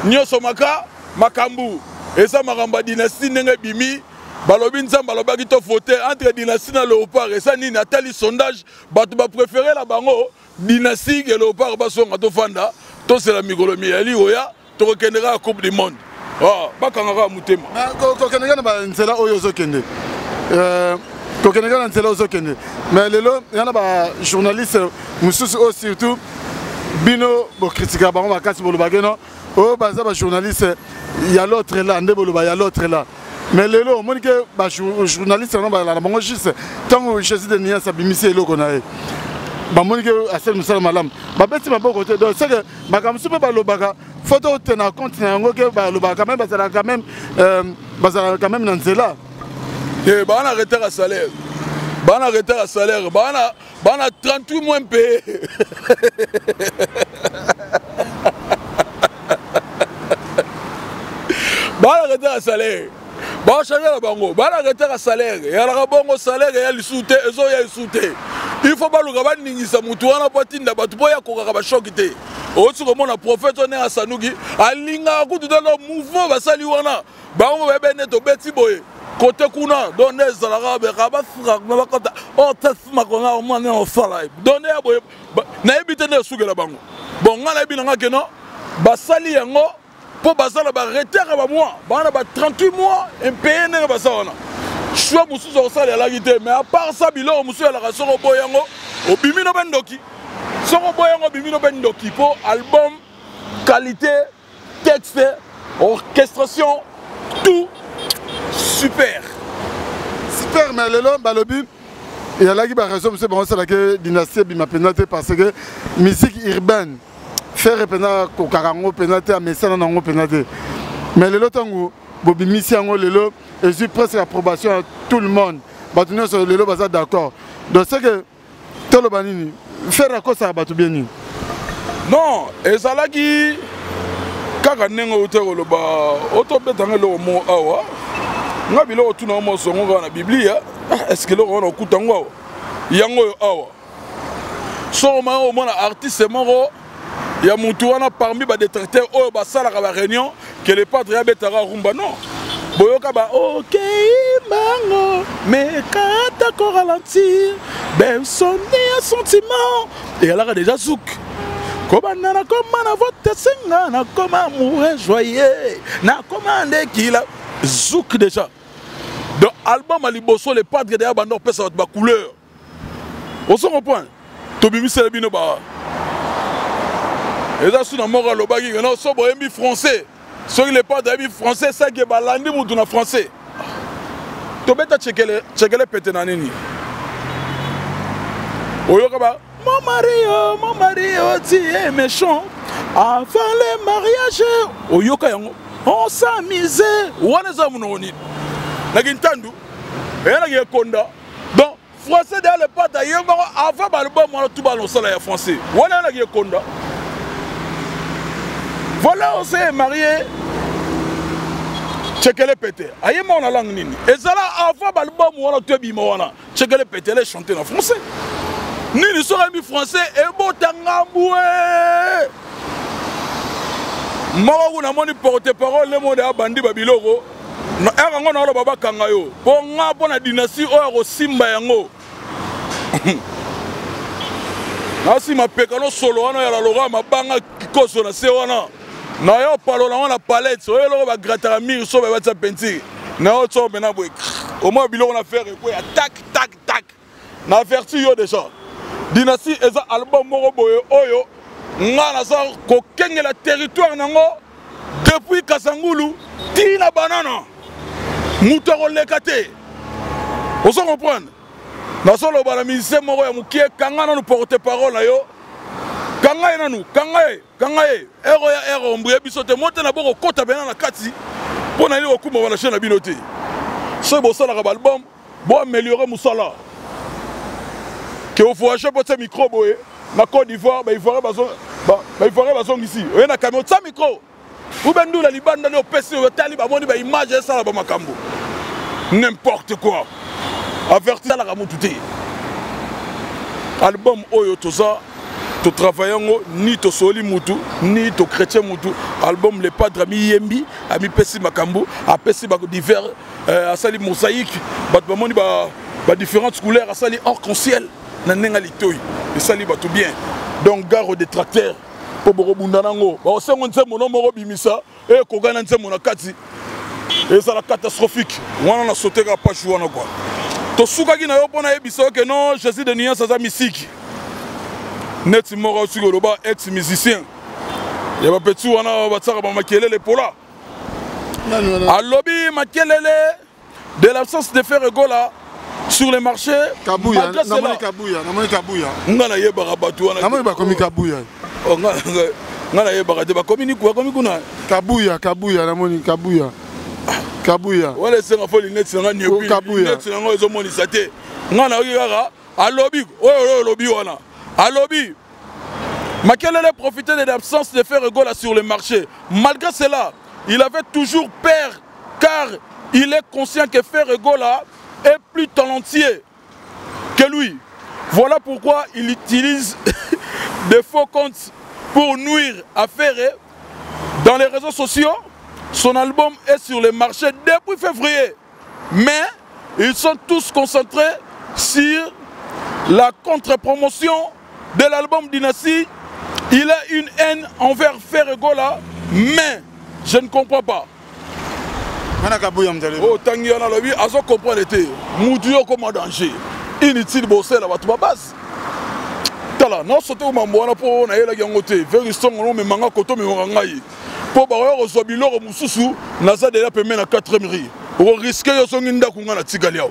Nyoso maka makambu. Et ça maramba dynastie nenge bimi. Balobi nzamba lobaki to voter entre dynastie na Léopard et ça ni natali sondage bato ba préférer la bango dynastie et Léopard basonga to fanda to c'est la migolomi ali oya to rekendera la coupe du monde. Ah bakanga mutema. Ko kenega na ba nzela oyo zokende. Ko kenega na nzela ozokende. Mais lelo yana ba journaliste mususu surtout bino bo critiquer bango makasi bolo bageno o baza ba journaliste il y a l'autre là ndé bolo ba il y a l'autre là mais lelo on monique ba journaliste non ba la bango juste tant Jésus de Nia sabimisi eloko na e ba monique asel musala malam ba beti maboko te donc c'est que makamsu pe ba lobaka photo tena compte na ngo ke ba lobaka même bazala quand même na nzela et ba na arrêter à salaire bana arrêter à salaire bana 38 mois payé bana arrêter à salaire ba changer la bango bana arrêter à salaire ya la bongo salaire ya lisute ezo ya lisute il faut ba luka ba ningisa mutu wana patinda batu boya kokaka ba shokite otu ko mona prophète on a sanugi alinga kutu dans le mouvement ba sali wana ba ngo bebe neto beti boye côté kuna donner zalaga be kaba fra na kota o tasma ko na mo na fala donner boye na ebite na sugela bango bon ngala bi na keno ba sali yango po bazala ba retard ba mois ba na ba 38 mois impayé na ba sawana choix musu zo sala la gité mais à part ça bilo musu la rasoko boyango obimi no bendoki soko boyango bimi no bendoki po album qualité texte orchestration tout super mais le long balobi il y a là qui va raison monsieur bon c'est la que dynastie bima penate parce que musique urbaine faire pena ko karango penate à mesana nango penate mais le lotango bobi misi yango lelo et j'ai presque l'approbation à tout le monde batunyo sur lelo baza d'accord donc c'est que tolo banini faire à quoi ça batu bien ni non et ça là qui kaka nengo utero lo ba auto betanga lo mo awa ngabi lo tuna mo songo na biblia est-ce que lo on okutango yango awa so ma o mona artiste moro ya mutu wana parmi ba détracteurs o ba sala ka ba réunion que les padres ya betara rumba non boyoka ba OK mango mais quand d'accord ralentir ben sonner un sentiment et elle a déjà zouk comment na comment na votre singa na comment mourir joyeux na commande qu'il a zouk déjà dans album aliboso les padres derrière bando pesa ba couleur on se comprend to bimi c'est bino ba et ça sous na mora lo bagi non so boyembi français so les padres bi français ça que balandi mutu na français to beta chekele pete na nini oyoka ba mon mari tu es méchant avant le mariage oyoka yango on s'amusait wana za munoni nagintandu ela ye konda donc français derrière le pas d'ailleurs avant balba moi tout ballon ça là français wana la ye konda voilà on s'est marié chekele pété aye mon langue nini et ça là avant balba moi tout bima wana chekele pété les chanter en français nini sera mi français et botanga boué mawa na moni porte-parole le monde a bandi babiloko na erango na lo baba kanga yo po nga po na dynastie o ko simba yango na si mapeka no solo wana ya la lora mabanga kikoso na se wana na yo palola wana palette o yo ba gratter mur so ba tsa penti na o tso bena boy au moins biloko na faire ko ya tac tac tac na averti yo déjà dynastie eza album moko boye oyo nga na sa ko kengela territoire nango depuis Kasangulu tina banana mutoro lekate on se comprend na solo bala musicien moko ya mukie kanga na porte parole na yo kanga ina nu kanga e ero ya ero mbuye bisote monte na boko kota bena na kati pona li okuma wana chaîne na binote so bo sala ka album bo améliorer musala que au voyage pour ce micro boye na Côte d'Ivoire ba Ivoire bazong ici oye na camion sa micro ou ben nous la libanda le PC au tali ba moni ba image ça la ba makambo n'importe quoi averti la ramututé album oyo toza to travaillango ni to soli mutu ni to chrétien mutu album les padres mi yembi ami pesi makambo a pesi ba divers asali mosaïque ba moni ba différentes couleurs asali arc-en-ciel na nenga litoyi esali ba tout bien donc gare au détracteur pour borobunda nango ba osengo nzembo no moro bimisa e ko gana nzembo na kati et ça la catastrophique wana na sauter ka pas wana quoi to suka ki na yo pona ebisa que non Jésus de Nia ça za musique Net moko sur le bas ex-musicien. Il y a pas petit wana batsaka ba makelele pola. À lobby makelele de l'absence de faire égola sur les marchés. Kabouya, namoni Kabouya, namoni Kabouya. Ngana yeba batu wana. Namoni ba komi Kabouya. Oh ngana yeba ba komi ni kwa komi kuna. Kabouya, Kabouya, namoni Kabouya. Kabouya. Wala senga foli net senga nyobi. Net senga ezo moni sate. Ngana yega à lobby. Oh lobby wana. À lobby. Makelele profitait de l'absence de faire égola sur le marché. Malgré cela, il avait toujours peur car il est conscient que faire égola est plus talentueux que lui. Voilà pourquoi il utilise des faux comptes pour nuire à Ferré. Dans les réseaux sociaux, son album est sur le marché depuis février. Mais ils sont tous concentrés sur la contre-promotion de l'album Dynasty. Il a une haine envers Ferregola, mais je ne comprends pas. Oh, Tangiana Lobi, Azo comprend l'été. Moudio comme un danger. Inutile bosser là, tu vas base. Tala, non, sauter au mamboana pour on a eu la gangote. Vériston, on me manga koto, me mangaï. Pour baroyer aux obilo, au moussou, Naza de la paiement à 4e riz. Au risque de son inda kunga na tigaliao.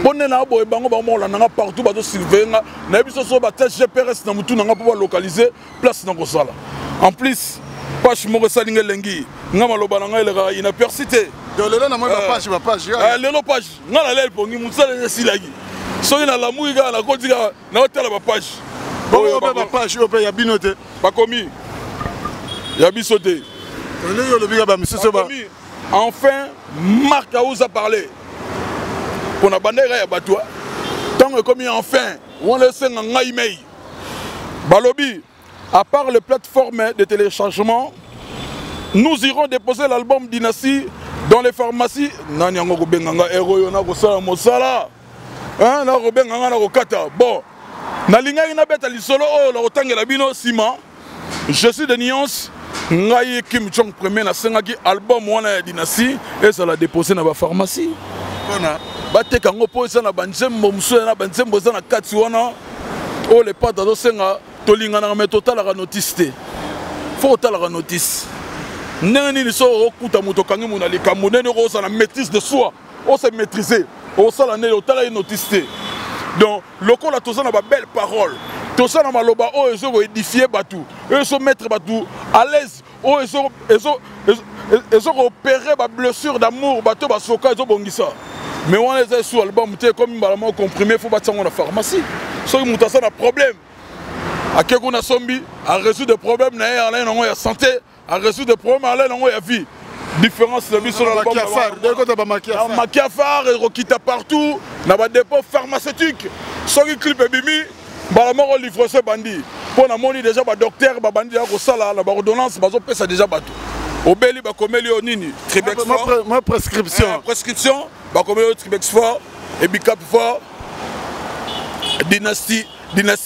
On est là, boy, bango, bango, on a partout, bateau sylvain. N'abisso so batel GPS na mutu nanga pour localiser place dans Gosala. En plus, page mo salinge lengi. Ngama lo bananga il a persisté. De là na moi page. Le page. Ngala lel pongi musala silagi. So ina la muiga na kodika na hôtel ba page. Bon ba page o pe ya binote. Ba komi. Ya bisoté. On est le biga ba monsieur ba. Enfin, Marc a osé parler. Pour la bandera ya batoua. Tant que comme enfin, on laisse un ngaïmei. Balobi, à part les plateformes de téléchargement, nous irons déposer l'album Dynasty dans les pharmacies. Nanyangoko benganga héros yona ko sala mosala. Hein, na ko benganga na ko kata. Bon, na linga ina beta lisolo o la otangela bino sima. Je suis de nuance. Ngaye Kim Jong premier na sengaki album wana Dynasty et ça l'a déposé dans la pharmacie. Bona bate kango po ça na banzembo muso na banzembo za na kati wana o le pata do senga tolinga na me total la notice te. Faut total la notice. Nani ni so okuta moto kangi mona likambo nene ko ça na maîtrise de soi. On se maîtriser. O ça la ne total la notice te. Donc lokola to ça na ba belle parole. Tout ça dans maloba oh ils ont édifié batou ils sont mettre batou à l'aise oh ils ont opéré ba blessure d'amour bateau ba soka ils ont bongisa mais on les sur album comme balement comprimé faut battre dans la pharmacie so muta ça na problème à quelque on a sombi à résoudre des problèmes na ya non ya santé à résoudre des problèmes à non ya vie différence de vie sur l'album maquiafar et rokita partout na ba dépôt pharmaceutique so clip bimi balamoko livre ce bandi pour na moni déjà ba docteur ba bandi ya ko sala la ba ordonnance bazo pesa déjà bato obeli ba komeli onini tribex fort ma prescription prescription ba komeli tribex fort et bicap fort dynasty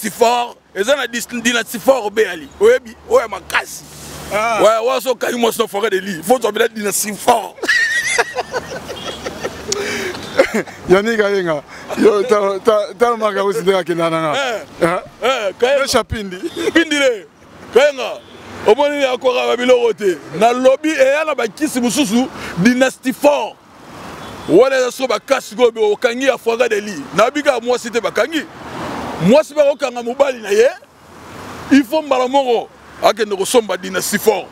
fort et ça na dynasty fort obeli oyebi oya makasi ouais ouais so kai mo so forêt de lit faut tomber dynasty fort Yannick Ayenga, yo ta manga usideka kinana kaya chapindi pindile kaya oboni akora babiloko te na lobby e yana bakisi mususu dynasty fort wala so bakasi go be okangi afaga de li na bika moi c'était bakangi moi c'est pas okanga mobali na ye il faut mbala moko akende ko somba dynasty fort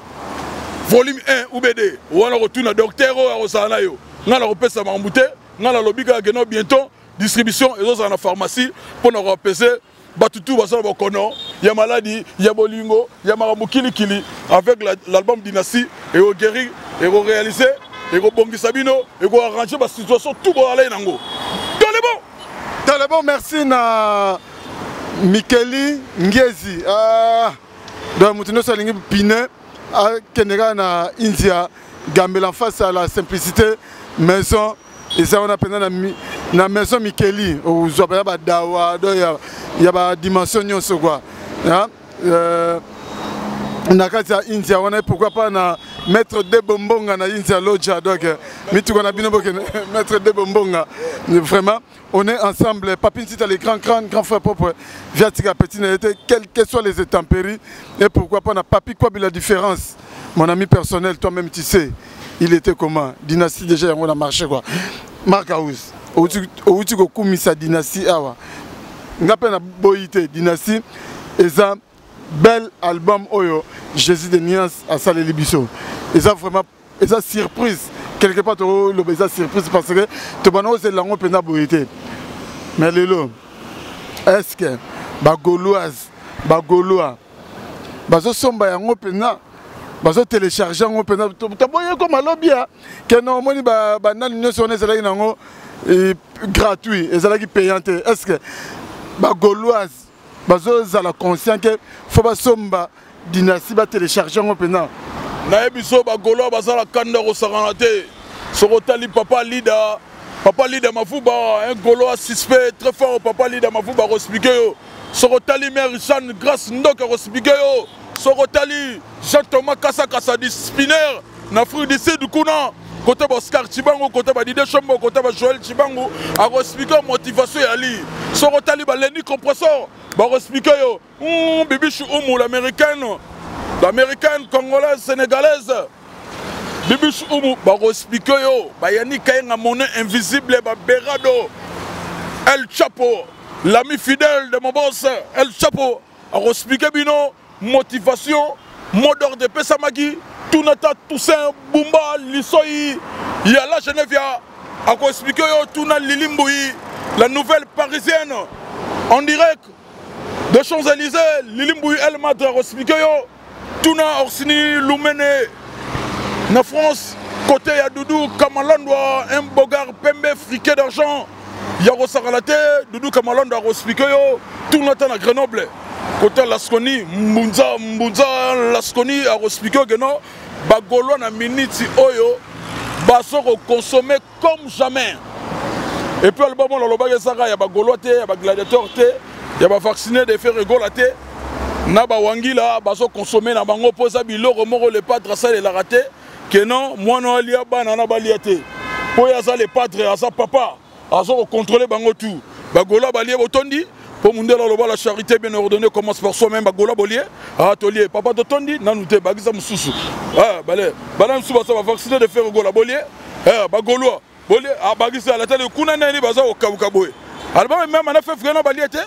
volume 1 ou BD wana ko tuna docteur o akosana yo ngala ko pesa mambute ngala lobika geno bientôt distribution et autres dans la pharmacie pour nous repéser batutu basala bokono ya maladie ya bolingo ya maramukili kili avec l'album Dynasty et au guéri et au réaliser et au bongisa bino et au arranger la situation tout bon aller nango dans le bon merci na Mikeli Ngezi donc mutino salingi pine à Kenega na India gambela face à la simplicité maison. Et ça on a pendant la maison Mikeli où il y a dawa il y a dimension quoi Nakati India, on est pourquoi pas na mettre des bonbonga na India Lodja, donc mitukona binobo mettre des bonbonga. Vraiment, on est ensemble. Papine, si tu as les grands frères propres, Viatika Petit, quelles que soient les intempéries, et pourquoi pas na papi quoi la différence. Mon ami personnel, toi-même tu sais, il était comment? Dynastie déjà on a marché quoi. Marc House, au tu ko sa dynastie awa. Ngapé na boyité dynastie et ça bel album Oyo Jésus de Nias à Salé Libiso. Et ça vraiment, et ça surprise quelque part le ça surprise parce que tu vas nous c'est langue pena boité. Mais lelo est-ce que ba gauloise ba gaulois bazo somba yango pena bazo télécharger yango pena tu boye comme lobia que non moni ba na l'union sur les là nango gratuit et ça là qui payante. Est-ce que ba gauloise bazo zala conscient que faut ba somba dynastie ba télécharger en pena na ebiso ba golo bazala kanda ko saranate sokotali papa leader mafuba un golo suspect très fort papa leader mafuba ko expliquer yo sokotali mère Richard grâce ndoka ko expliquer yo sokotali Jean Thomas Kasa di spinner na fruit du sud kuna côté Oscar Chibango côté ba Didier Chombo côté ba Joël Chibango a ko expliquer motivation ya li sokotali ba Lenny compressor ba ko expliquer yo bibichu l'américaine congolaise sénégalaise bibichu ba ko expliquer yo ba yani kayenga monnaie invisible ba Berado El Chapo l'ami fidèle de mon boss El Chapo a ko expliquer bino motivation mot d'ordre de Pesamagi Tunata Toussaint Bumba Lissoyi Yala Genevia a ko expliquer yo Tuna Lilimboui la nouvelle parisienne en direct de Champs-Élysées, Lilimboui El Madra expliqué yo, Tuna Orsini Lumene, na France, côté ya Doudou Kamalandwa, un bogar pembe friqué d'argent, Yaro Saralate, Doudou Kamalandwa expliqué yo, Tuna na Grenoble, côté Lasconi, Mbunza Lasconi a expliqué que non, Bagolo na miniti oyo, baso consommer comme jamais. Et puis le moment où il y a des gladiateurs, il y a des vaccinés, des faits rigolatés. Na ba wangila baso consommer na bango posa biloko moko le padre ça la raté que non moi non liya bana na baliate po ya ça le padre à sa papa azo contrôler bango tout bagola balié botondi pour mundela loba la charité bien ordonnée commence par soi-même bagola bolié atelier papa totondi nanute bagisa mususu balé bana musuba ça va vacciner de faire gola bolié bagolo bolié bagisa la télé kuna nani baza okabuka boy alba même na fait frère na baliate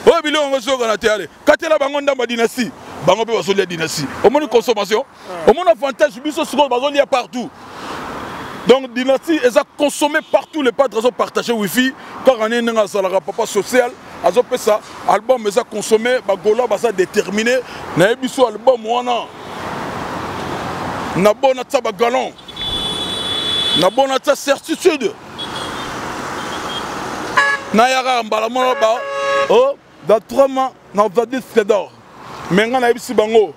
oh bilé on se regarde aller katela bango ndamba dynastie bango pe basolia dynastie au moins consommation au moins avantage biso sur basolia partout donc dynastie ils ont consommé partout les padres ont partagé wifi quand on est dans salara papa social ils ont fait ça album ils ont consommé bagola basa déterminé na biso album wana na bona tsaba galon na bona tsa certitude na yara mbala mona ba oh dans 3 mois, on va dire que d'or. Mais on a ici bango.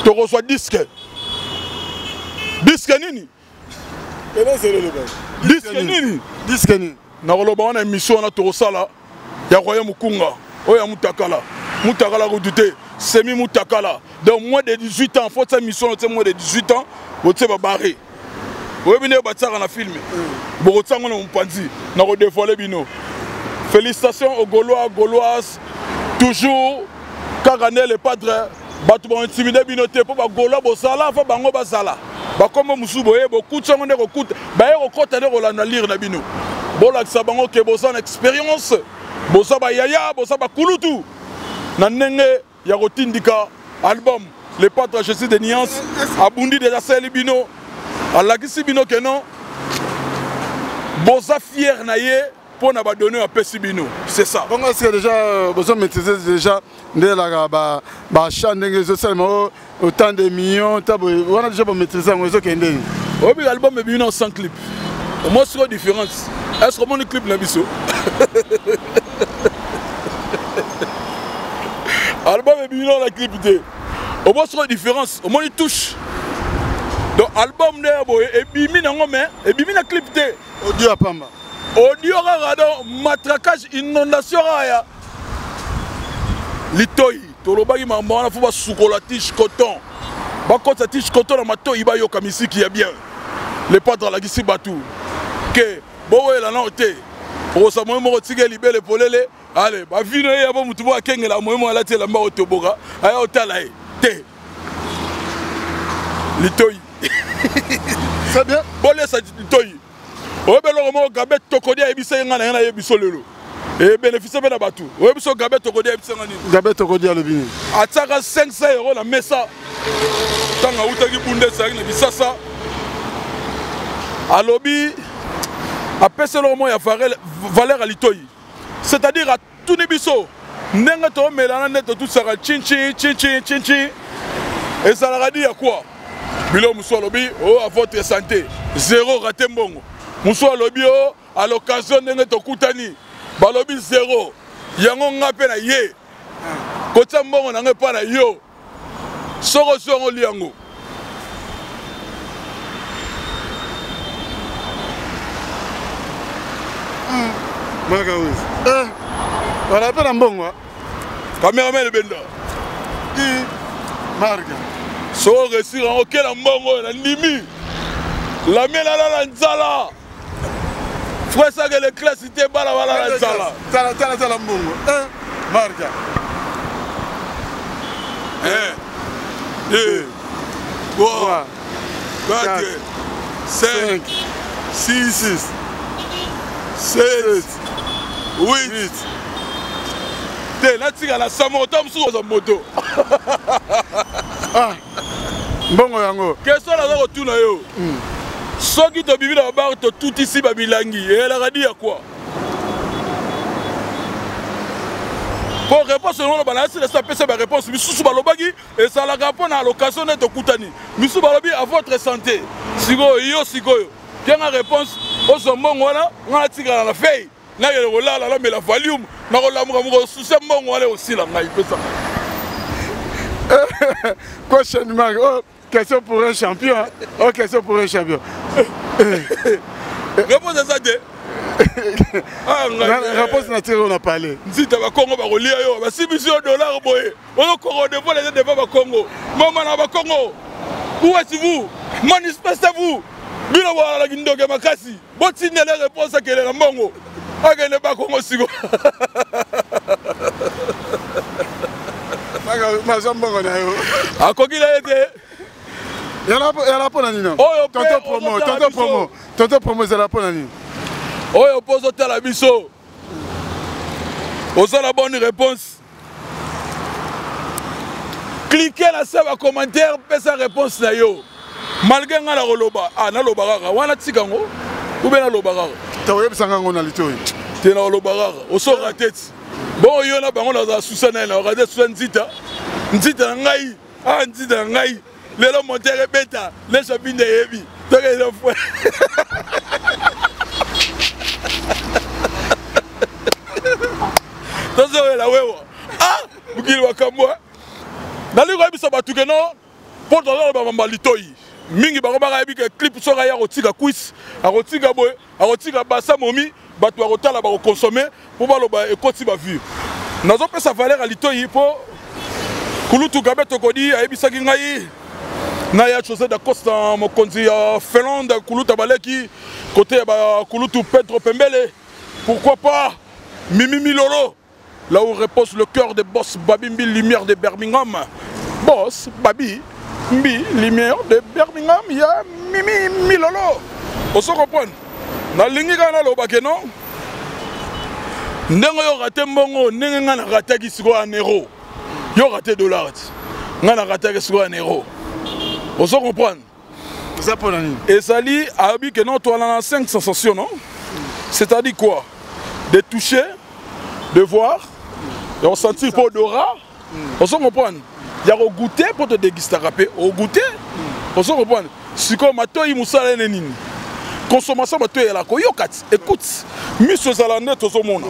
Tu reçois disque. Disque nini? Disque nini? Disque nini? Na roloba on a émission na torosala. Ya roya mukunga. Oya mutakala. Mutakala redouté. Semi mutakala. Donc moins de 18 ans, faut cette mission c'est moins de 18 ans, vous te barrer. Vous venez bâtir un film. Vous retenez mon panzi. Nous avons dévoilé bino. Félicitations aux Gaulois, Gauloises. Toujours, car on est les padres. Batu ba intimider bino te pour ba Gaulois bosala, fa bango basala. Ba comme musuboye beaucoup de gens on écoute. Ba e okota de rolana lire na bino. Bola sa bango ke bosan expérience. Bosa ba yaya, bosa ba kulutu. Na nenge ya rotindika album Les Padres Jésus de Nias abundi déjà seli bino. Allah qui si bino que non, boza fier naie pour n'a pas donné un peu si bino, c'est ça. Bon est-ce que déjà besoin maîtriser déjà de la ba chant de seulement autant de millions, on a déjà maîtriser un réseau qui est ndé. Oui, l'album est bino sans clip. Moi c'est la différence. Est-ce que mon clip n'a biso? Album est bino la clip de. Au moins c'est la différence. Au moins il touche. Donc album de boy et bimi nango mais et bimi na clip té audio à pamba audio rara donc matraquage inondation raya Litoi, tolobaki mamona faut ba sukola tige coton. Ba kota tige coton na matoi ba yoka misiki ya bien. Les padres la gisi batu. Que bowe la note. O sa mo mo tige libele polele. Allez, ba vino ya ba mutu bo akengela mo mo ala tela mba otoboka. Aya otala e. Te. Litoi. C'est bien. Bolé sa Litoi. O belo mo gabet tokodia ebisa ngana na yebiso lelo. Et bénéfice de la batou. Oui, parce que Gabet Tokodi a été Gabet Tokodi a le bini. À 500 € la messa. Tant que vous avez bundé ça, il a ça. À lobby, à PC le moment il y a valeur à l'itoy. C'est-à-dire à tous les bisous. N'enga to melana net tout ça chinchi. Et ça leur a dit à quoi? Bilo Mousso lobby, oh à votre santé. 0 raté mbongo. Mousso lobby oh à l'occasion n'enga to kutani. Balobi 0 yango ngape na ye kota mbongo na ngepa na yo soko songo liango Maka oui wala pe na mbongo cameraman benda marga so réussir en auquel mbongo na ndimi la mela la nzala. Frère, ça que les classes étaient bala la sala. Tala mbongo. Marca. 1, 2, 3, 4, 5, 6, 7, 8. T'es là, tu as la samoto, sur la moto. Ah, mbongo yango. Qu'est-ce que ça va retourner yo? Ceux qui te vivent là-bas, tout ici, Babilangi. Et elle a dit à quoi? Pour répondre selon le balance, c'est la réponse. Missou Balobagi, et ça la répond à l'occasion d'être Koutani. Missou Balobi, à votre santé. Sigo, yo, sigo. Quelle la réponse? Au sommet, voilà, on a tiré à la feuille. Là, il y a là, mais la volume, on a sous ce moment, on a aussi la maille. Quoi, Marc? Question pour un champion. Oh, question pour un champion. Réponse à ça, réponse naturelle, on a parlé. Si tu as Congo, tu as 6 millions de dollars. On a Congo, les débats au Congo. Maman, à Congo. Où êtes-vous? Manifestez-vous. Bila wala Gindoga Makasi. Botine les réponses à quelle est la Mongo. Agane pas Congo Sigo. Ma jambe on a eu. A Kogi a été. Il y a pas Nina. Tonton promo, c'est la Nina. Oh, on pose au tel abisso. Aux la bonne réponse. Cliquez la save à commentaire, faites sa réponse là yo. Malgré la roloba, ah na lobarara, wana tikango, ou bien la lobarara. T'as oublié sangango na litoi. T'es na lobarara, au sort la tête. Bon yo na bango na susana na regardez susana nzita ngai, ah nzita ngai. Les hommes montent et bêta, les shopping de Heavy. Donc ils ont fait. Attention, la wewa. Ah, vous qui le kamwa. Dans les rabbis sabatu que non, pour dans le bamba litoi. Mingi baroba rabi que clip sur ya rotika quiz, a rotika boy, a rotika bassa momi, batu a rotala ba consommer pour ba loba et koti ba vu. Nazo pe sa valeur à litoi pour kulutu Gabet Tokodi a ebisaki ngai. Naya chose de Costa Mokonzi Finlande, Kuluta Baleki, côté Kulutu Pedro Pembele. Pourquoi pas Mimi Milolo, là où repose le cœur des boss Babi Mbi Lumière de Birmingham. Boss Babi Mbi Lumière de Birmingham, il y a Mimi Milolo. On se comprend. Dans l'ingénieur au Bakeno, Nengo yo raté mbongo, nengo ngana raté qui sera en euro. Yo raté dollar. Ngana raté qui sera en euro. On se comprend. Et ça dit, que non, toi, on a 5 sensations, non? C'est-à-dire quoi? De toucher, de voir, de ressentir pour odorat. On se comprend. Il y a au goûter pour te déguster râpé. Au goûter, on se comprend. Si comme toi, il moussa la nénine. Consommation, toi, il y a la koyokat. Écoute, monsieur Zalanet, tout le monde.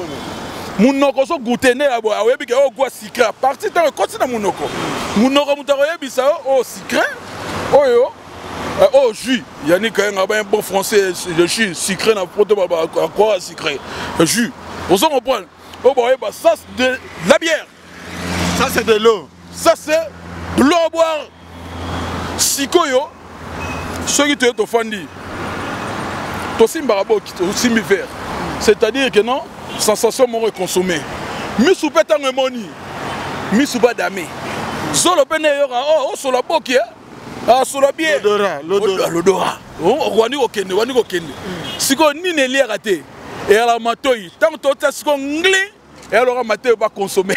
Mounoko so goûter né abo awebi ke o gwa secret parti dans continent mounoko mutaro yebi ça o secret oyo oh jus yani quand même un bon français le jus secret na proto ba quoi secret jus on s'en comprend oh bah ça de la bière Ça c'est de l'eau. Ça c'est de l'eau à boire. Sikoyo, ceux qui te fandi, c'est-à-dire que non, sensation moro est consommée. Misu peta ngemoni, misu ba dame. Solo pene yora, oh sur la boki, ah sur la bière. L'odorat. Wani okende. Siko ni ne lié raté. Et à la matoi, tant que tu as ce qu'on ngli, et alors la matoi va consommer.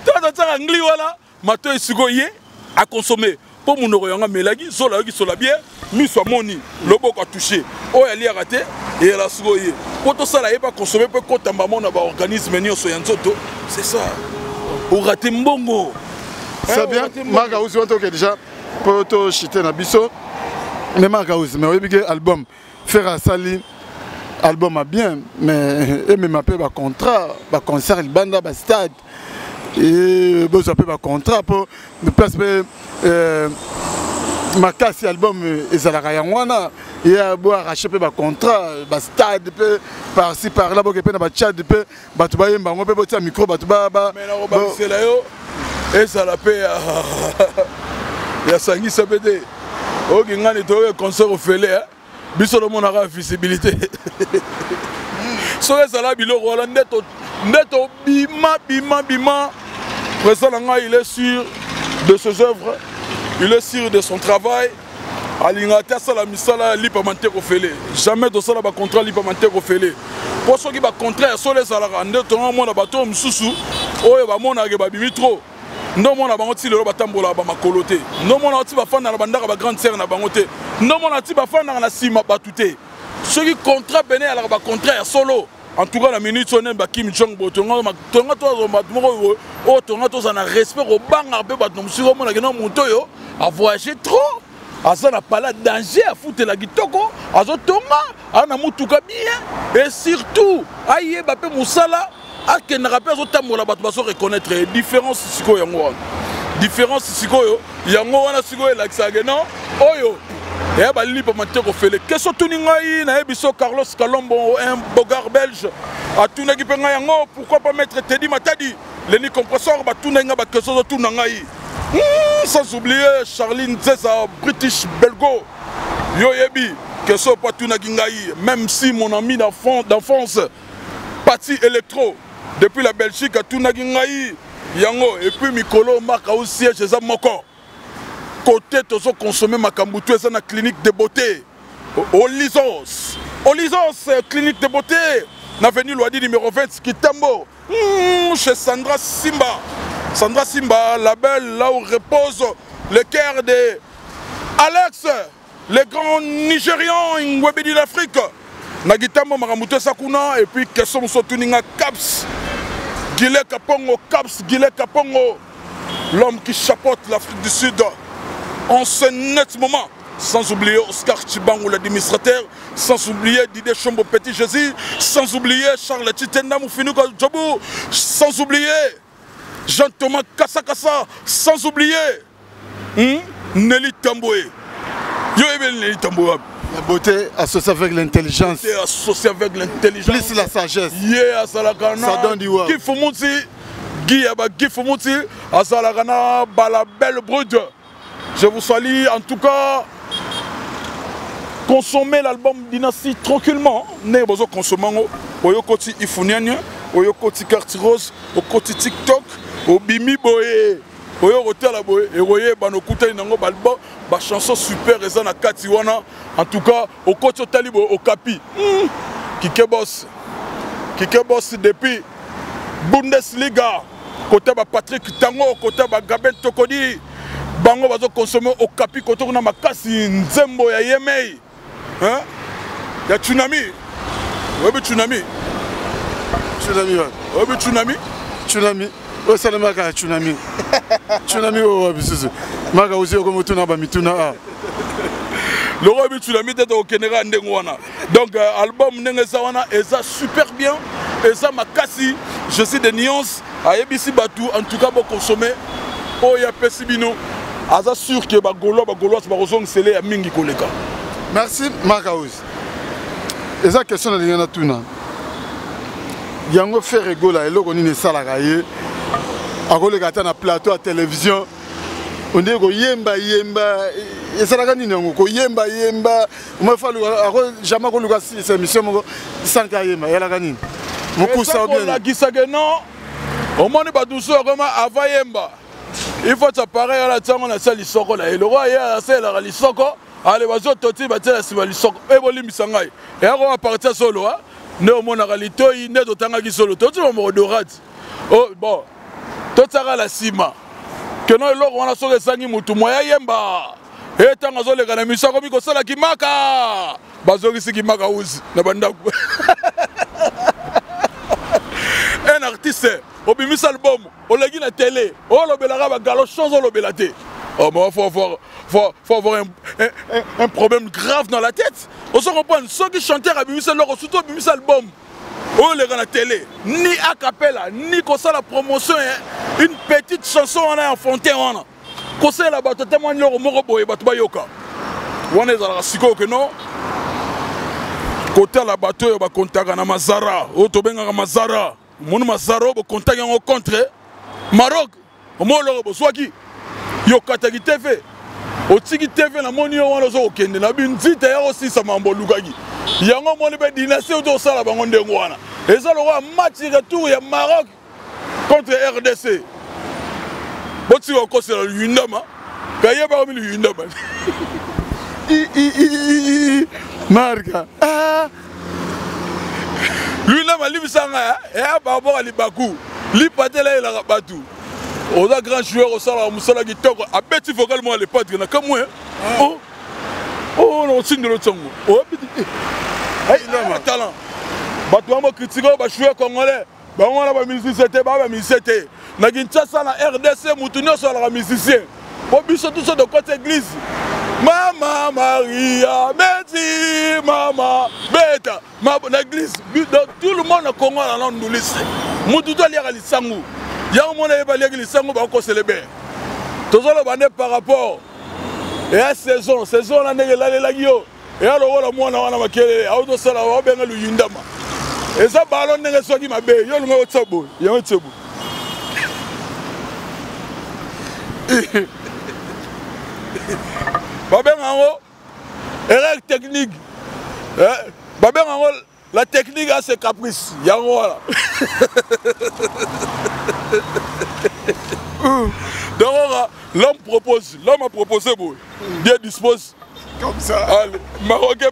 Tant que tu as ngli voilà, matoi siko yé à consommer. Pour mon oreille, melagi, sur la bière, mis soit moni, le beau a touché. Oh, elle y a raté, et elle a souillé. Pour tout ça, elle n'a pas consommé, pour qu'on t'en maman n'a pas organisme, c'est ça. Au raté mbongo. C'est bien, Magaouz, on a déjà, pour te chiter na biso, mais Magaouz, mais oui, album, faire un sali, album a bien, mais il m'a appelé un contrat, un concert, il banda, un stade. Et bon, ça peut un contrat pour ne pas ma casse album et ça la rayanwana et à boire acheter un contrat un stade par ci par là pour que na chat de peu batuba yemba on peut botter un micro batuba mais là c'est là yo et ça la paix ya sangi sabede o ngani to concert au fele biso le monde a visibilité so ça la bilo rola neto bima président il est sûr de ses œuvres, il est sûr de son travail. Alingata sala misala lipamante ko fele. Jamais de sala ba contrat lipamante ko fele. Pour ceux qui ba contrat sur les salaires ande to mona bato msusu oyo ba mona ke ba bimitro. Non mona bango ti lelo batambola ba makolote. Non mona ti ba fana na bandaka ba grande sœur na bango te. Non mona ti ba fana na sima batute. Ceux qui contrat bene ala ba contrat solo. En tout cas, la minute on a Kim Jong-un, on a respect au banc, à voyager trop. On n'a pas de danger à foutre la guitoko. On a mutuka bien. Et surtout, aïe, Bape Moussala, à quel rappel au reconnaître les différences. Différence sikoyo, yango wana sikoyo la ksageno, oyo. Et bah li pas mentir au fait. Qu'est-ce que tu n'as na ebiso Carlos Colombo, un bogard belge. A tout n'a qui peut yango, pourquoi pas mettre Teddy Matadi, les compresseurs, bah tout n'a pas quelque chose tout n'a sans oublier Charline Zeza, British Belgo. Yo yebi, que ce pas tout n'a même si mon ami d'enfance, Pati Electro, depuis la Belgique, a tout n'a yango et puis Mikolo marque aussi chez Moko. Côté toujours consommer ma camboutou et la clinique de beauté. Olisons clinique de beauté. L'avenue Loadi numéro 20 qui tambo. Chez Sandra Simba. Sandra Simba, la belle là où repose le cœur de Alex, le grand Nigérian Webedi d'Afrique. Nagitambo Maramuto Sakuna et puis question Sotuninga Caps. Guillet Kapongo Caps, Guillet Kapongo. L'homme qui chapeaute l'Afrique du Sud. En ce net moment, sans oublier Oscar Chibangou, l'administrateur, sans oublier Didier Chombo Petit Jésus, sans oublier Charles Titenda Moufinouka Djabou, sans oublier Jean-Thomas Kassakassa, sans oublier Nelly Tamboué. Nelly Tamboué. La beauté associée avec l'intelligence. Associée avec l'intelligence. Plus la sagesse. Ça donne du wa. Qui Fumouti, Guy Fumouti, Asalagana, Bala Belle Brute. Je vous salue, en tout cas, consommez l'album Dynastie tranquillement. Ne vous consommez au côté Ifunian, au côté Carte Rose, au côté TikTok, au Bimi Boye, au Hotel Boye, et voyez, Banokuta Nango Balbo, ma chanson super, et ça na Katiwana. En tout cas, au côté Talibo, au Capi, Kike Boss depuis Bundesliga, côté Patrick Tango, côté Gaben Tokodi. Bango va consommer au capi quand on a ma casse nzembo ya yemei hein ya tsunami ouais tsunami o salama ka tsunami o bisusu maka uzi ko mutuna ba mituna a le roi tsunami tete au Kenera ndengwana donc album nengezawana eza super bien eza makasi je sais des nuances a yebisi batu en tout cas bon consommer oh ya pesibino. Aza sûr que Bagolo c'est Barozong Sele à Mingi Koleka. Merci Marcaouz. Et ça question de Liana Tuna. yango faire egola eloko nini esalaka ye akoleka ata na plateau ya télévision onde koyemba esalaka nini yango koyemba jamais koluka si émission moko sanka yemba yalaka nini mokusa olakisaka non omoni badusu akoma ava yemba il faut t'appareil ala ntango nasia lisoko na ye loko aye asalelaka lisoko ale bazototi batiela nsima lisoko ebolimbisa ngai eyakoma partir solo nde omonaka litoi nde totangaki solo toti bamoko dorati bon totiaka la nsima keno eloko wana soki esangi mutu moya yemba ntango azoleka na miso akomi kosala kimaka bazongisi kimaka uzi na bandako un artiste obimisa album oleki na télé olobelaka bagalo chose olobela te faut avoir un problème grave dans la tête. On se comprend, ceux qui chantent à Bimisa Loro, surtout à Bimisa Album, on les à la télé, ni a cappella, ni qu'on la promotion, une petite chanson on a en fontaine, qu'on sait là-bas, tellement de Morobo et Batubayoka. On est dans la psycho que non. Côté la bateau, il y a contact à Mazara, Otobenga Mazara, mon Mazara, il contact en contre Maroc, au Molobo, soit qui, Yokata qui TV. Otiki TV na moni yo wana zo okende na binzita ya aussi sa mambo lukaki yango moni be dynastie oto sala bango ndengo wana eza lo match retour ya Maroc contre RDC boti ko kosela yundama kaye ba mi yundama marka yundama libisanga ya babo ali baku li patela ila batu on a grand joueur au salaire Moussala qui toque à petit vocalement les potes na comme moi oh on signe de l'autre song oh talent bato amo critiquer ba joueur congolais ba on a ba musicien ba musicien na Kinshasa na RDC mutunyo sur la musicien pour biso tout ça de côté église Mama Maria merci maman beta na église tout le monde au Congo là on nous laisse mututo ali ali sangu Y'a mon évalué qui s'en va encore célébrer. Tout ça le par rapport et à saison la nègre la guio et alors la moi na makele auto sala wa benga lu yindama et ça ballon nègre so qui mabe yo lu ngo tsabo yo tsabo ba benga ngo erreur technique ba benga ngo la technique a ses caprices yango voilà. Donc l'homme a proposé bon. Dieu dispose comme ça. Allez, Marocain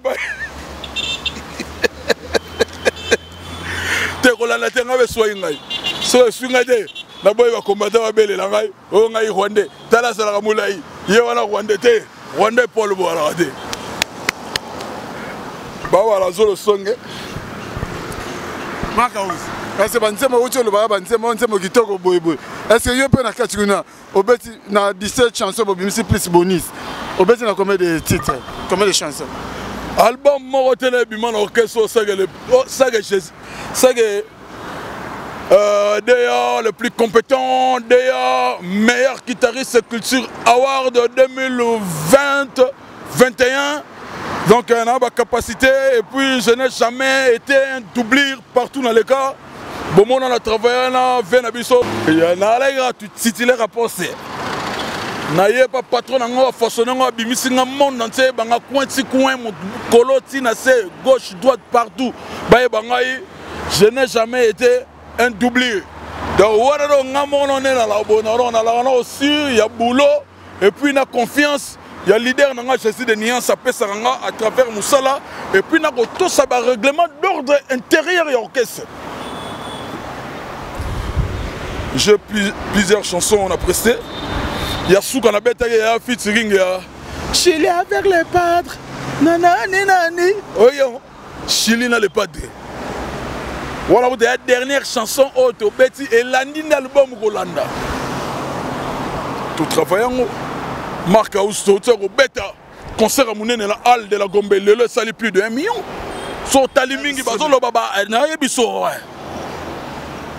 te kolana te ngabe soyingai. So swingade na boy va combattre ba bele la ngai. O ngai Rwandais. Tala sala mulai. Ye wana Rwandais te. Rwandais Paul boala te. Ba wala zolo songe. Makaouz. Est-ce que banzema ucho lo baba banzema onzema kitoko boyeboy. Est-ce que yo pe na katikuna obeti na 17 chansons bobimisi plus bonus. Obeti na combien de titres? Combien de chansons? Album moko tele bima na orchestre d'ailleurs le plus compétent, d'ailleurs meilleur guitariste culture award 2020-21. Donc on a ma capacité et puis je n'ai jamais été un doublure partout dans les cas. Bon, on a travaillé dans Venabiso. Il y a un titulaire à penser. Il pas patron à façonner un bimisi dans le monde entier. Il y a un coin, coloti, gauche, droite, partout. Je n'ai jamais été un doublure. Donc, on est aussi, il y a boulot et puis il y a confiance. Il y a leader dans de Niance à travers Moussala et puis il y a tout ça règlement d'ordre intérieur et orchestre. J'ai plusieurs chansons on a presté. Il y a Souk on a bêta, il y a featuring, il y a Chili avec les padres. Nanani nani. Oui, Chili n'a les padres. Voilà la dernière chanson auto Betty et l'année album Rolanda. Tout travaillant. Marc Austo, bêta, concert à Mounene la halle de la Gombe, le sali plus de 1 million. So Talimingi Bazolo Baba, n'a rien biso.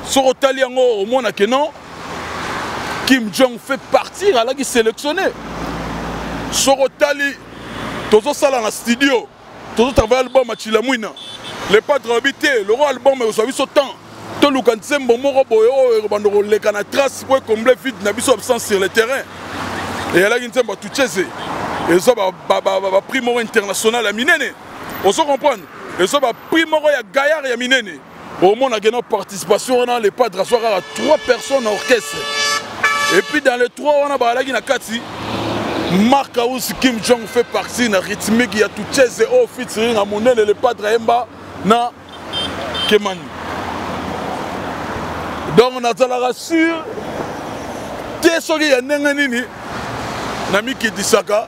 So Taliango, au monde à Kenon, Kim Jong fait partir à la qui sélectionné. So Tali, Tozo Sala dans studio, Tozo travaille album à Chilamouina. Les padres habités, le roi album, mais vous savez, ce temps. toluka nsembo moko boye oyo bando koleka na trace pour combler vide na biso absence sur le terrain et alaki nsembo tucheze et ça ba prix moko international ya minene on se comprendre et ça ba prix moko ya gaillard ya minene au monde a gagné participation dans les padres soir à 3 personnes en orchestre et puis dans les 3 on a balaki na kati Marc Aous Kim Jong fait partie na rythmique ya tucheze au featuring à monene le padre Emba na Kemani. Donc on a la sûr que ce qui est nini na miki disaka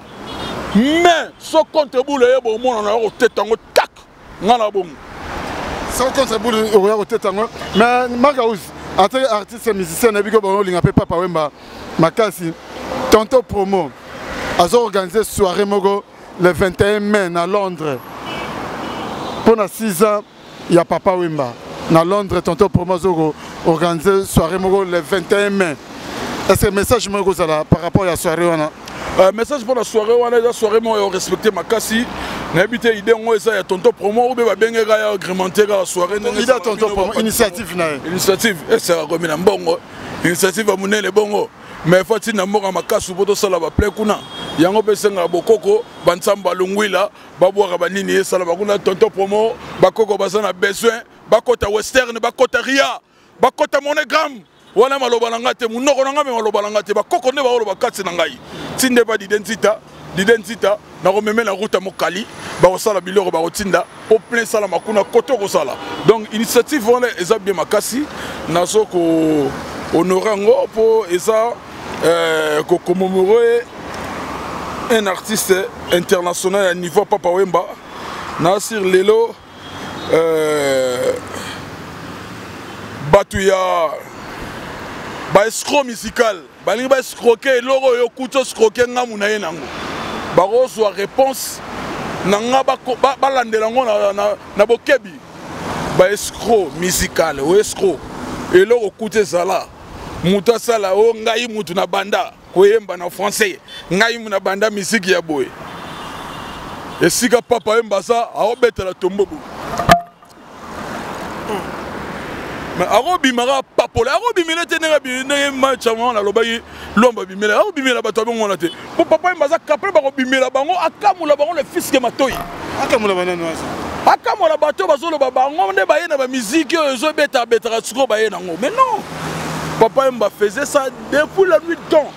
mais ce contre boule bon on a au tête en tac ngana bon sans contre boule au tête en mais Marc Aous en tant qu'artiste et musicien na biko bon linga Papa Wemba makasi tonto promo a organisé soirée mogo le 21 mai à Londres pendant 6 ans. Il y a Papa Wemba. Dans Londres, tonton Promozo organisé soirée le 21 mai. Est-ce que le message par rapport à la soirée? Message pour la soirée, la soirée, moi, respecter ma cassie. N'habitez idée, moi, ça y a tonton Promo, ou bien bien agrémenter la soirée. Il y a tonton Promo, initiative. Initiative, c'est la commune en bongo. Initiative à monnaie les bongo. Mais il faut que tu aies ma casse ou pour ça la plaie kuna. Yango besenga bokoko bansamba lungwila babwa banini sala bakuna tonton Promo bakoko bazana besoin bakota western bakota ria bakota monogram wana maloba nanga te munoko nanga me maloba nanga te bakoko ne baolo bakatsi na ngai tinde ba d'identité na rememe la route mokali ba osala biloko ba otinda au plein sala makuna koto ko sala donc initiative wana eza bien makasi nazo ko honorango pour eza ko commémorer un artiste international à niveau Papa Wemba Nasir Lelo Batuya ba escroc musical balingi ba escroquer loro yo kuto escroquer ngamu na yenango ba reçoit réponse na ngaba balandela ngo na bokebi ba escroc musical o escroc et loro kuto sala muta sala o ngai mutu na banda koyemba na français ngai muna banda musique ya boy et sika Papa Wemba ça a obetela tombobo mais arobi mara papola arobi mena tenera bi ne match avant la lobayi lomba bimela arobi mela bato bango na te pour Papa Wemba ça kapela ba bimela bango akamula bango le fils ke matoyi akamula banano ça akamula bato bazolo ba bango nde baye na ba musique zo beta tsiko baye nango mais non Papa Wemba faisait ça depuis la nuit de temps.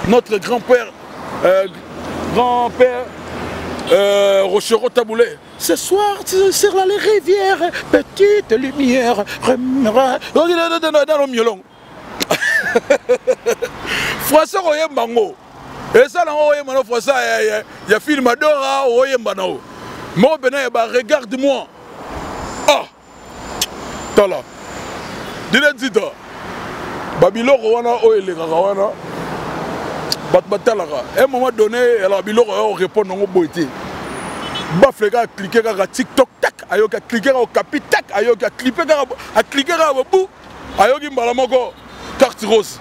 Notre grand-père, Rochero Taboulé, ce soir, sur les rivières, petite lumière, dans le miolon. François Oyembango. Et ça, François, il y a film Adora Oyembano. Moi, regarde-moi. Ah! T'as là. Dis-le, Babiloko wana oyelega wana batalaga à un moment donné la biloko répond non boité bafleka cliquer ka TikTok tac ayoka cliquer au capi tac ayoka cliquer à cliquer à bout ayoki mbala moko carte rose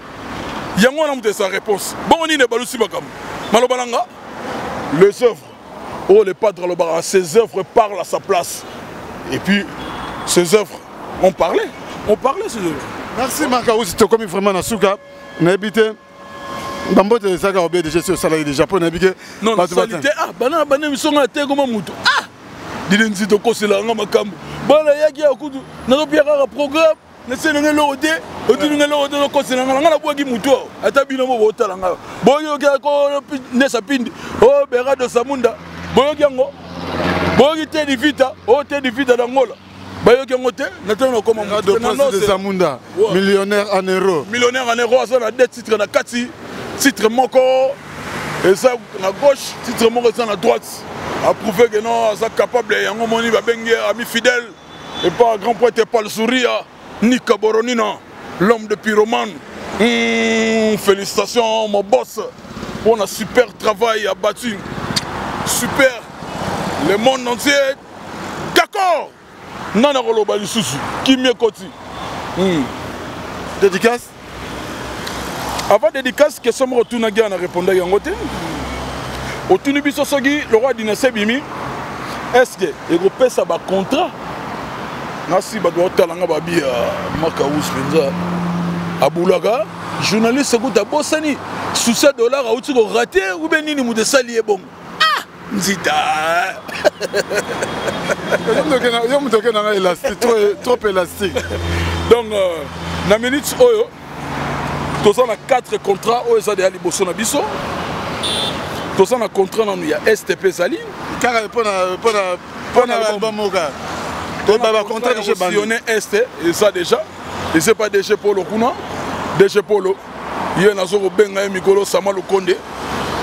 yango na mute sa réponse bon ni ne balusi bakam malobalanga les œuvres oh les padres le bar ces œuvres parlent à sa place et puis ces œuvres on parlait ces œuvres. Merci Marc Aous, tu comme vraiment dans Souka. N'habite Bambo de Saga Obé déjà sur salarié du Japon n'habite. Non, salité ah bana mi songa te comme mutu. Ah! Dilenzi to ko sela nga makambo. Bana yaki akudu. Na to biaka programme, na sene ngelo ode, odi ngelo ode ko sela nga na boaki mutu. Ata bino mo botala nga. Boyo ka ko ne sapindi. Oh bera do samunda. Boyo yango. Boyo te di vita, oh te di vita d'Angola. Millionnaire en euros. Millionnaire en euros, ça a deux titres na kati, titre moko et ça na gauche, titre moko ça na droite. A prouver que non, ça capable yango moni ba bengue ami fidèle et pas grand poète pas le sourire ni Kaboronina, l'homme de pyromane. Félicitations mon boss. On a super travail abattu. Super. Le monde entier d'accord. Nana Roloba Lisusu, qui m'y côté. Dédicace. Avant dédicace, question me retourne à guerre à répondre à Yangote. Au Tunubiso Sogi, le roi d'Inase Bimi, est-ce que il repère ça un contrat nasi bato baotalanga babi ya Makaus penza abulaka journaliste kuta bosani souci dollar auti ko raté ou bien nini mude sali bon ah nzita yo mutoke na élastique trop élastique donc na minute oyo toza na 4 contrats oyo eza deya liboso na biso toza na contrat nanu ya STP Zali kaka mpona album oka bacontract de chez Bandi Este eza déjà eza pas DG Polo kuna DG Polo ye nazo kobenga ye mikolo Sama Lukonde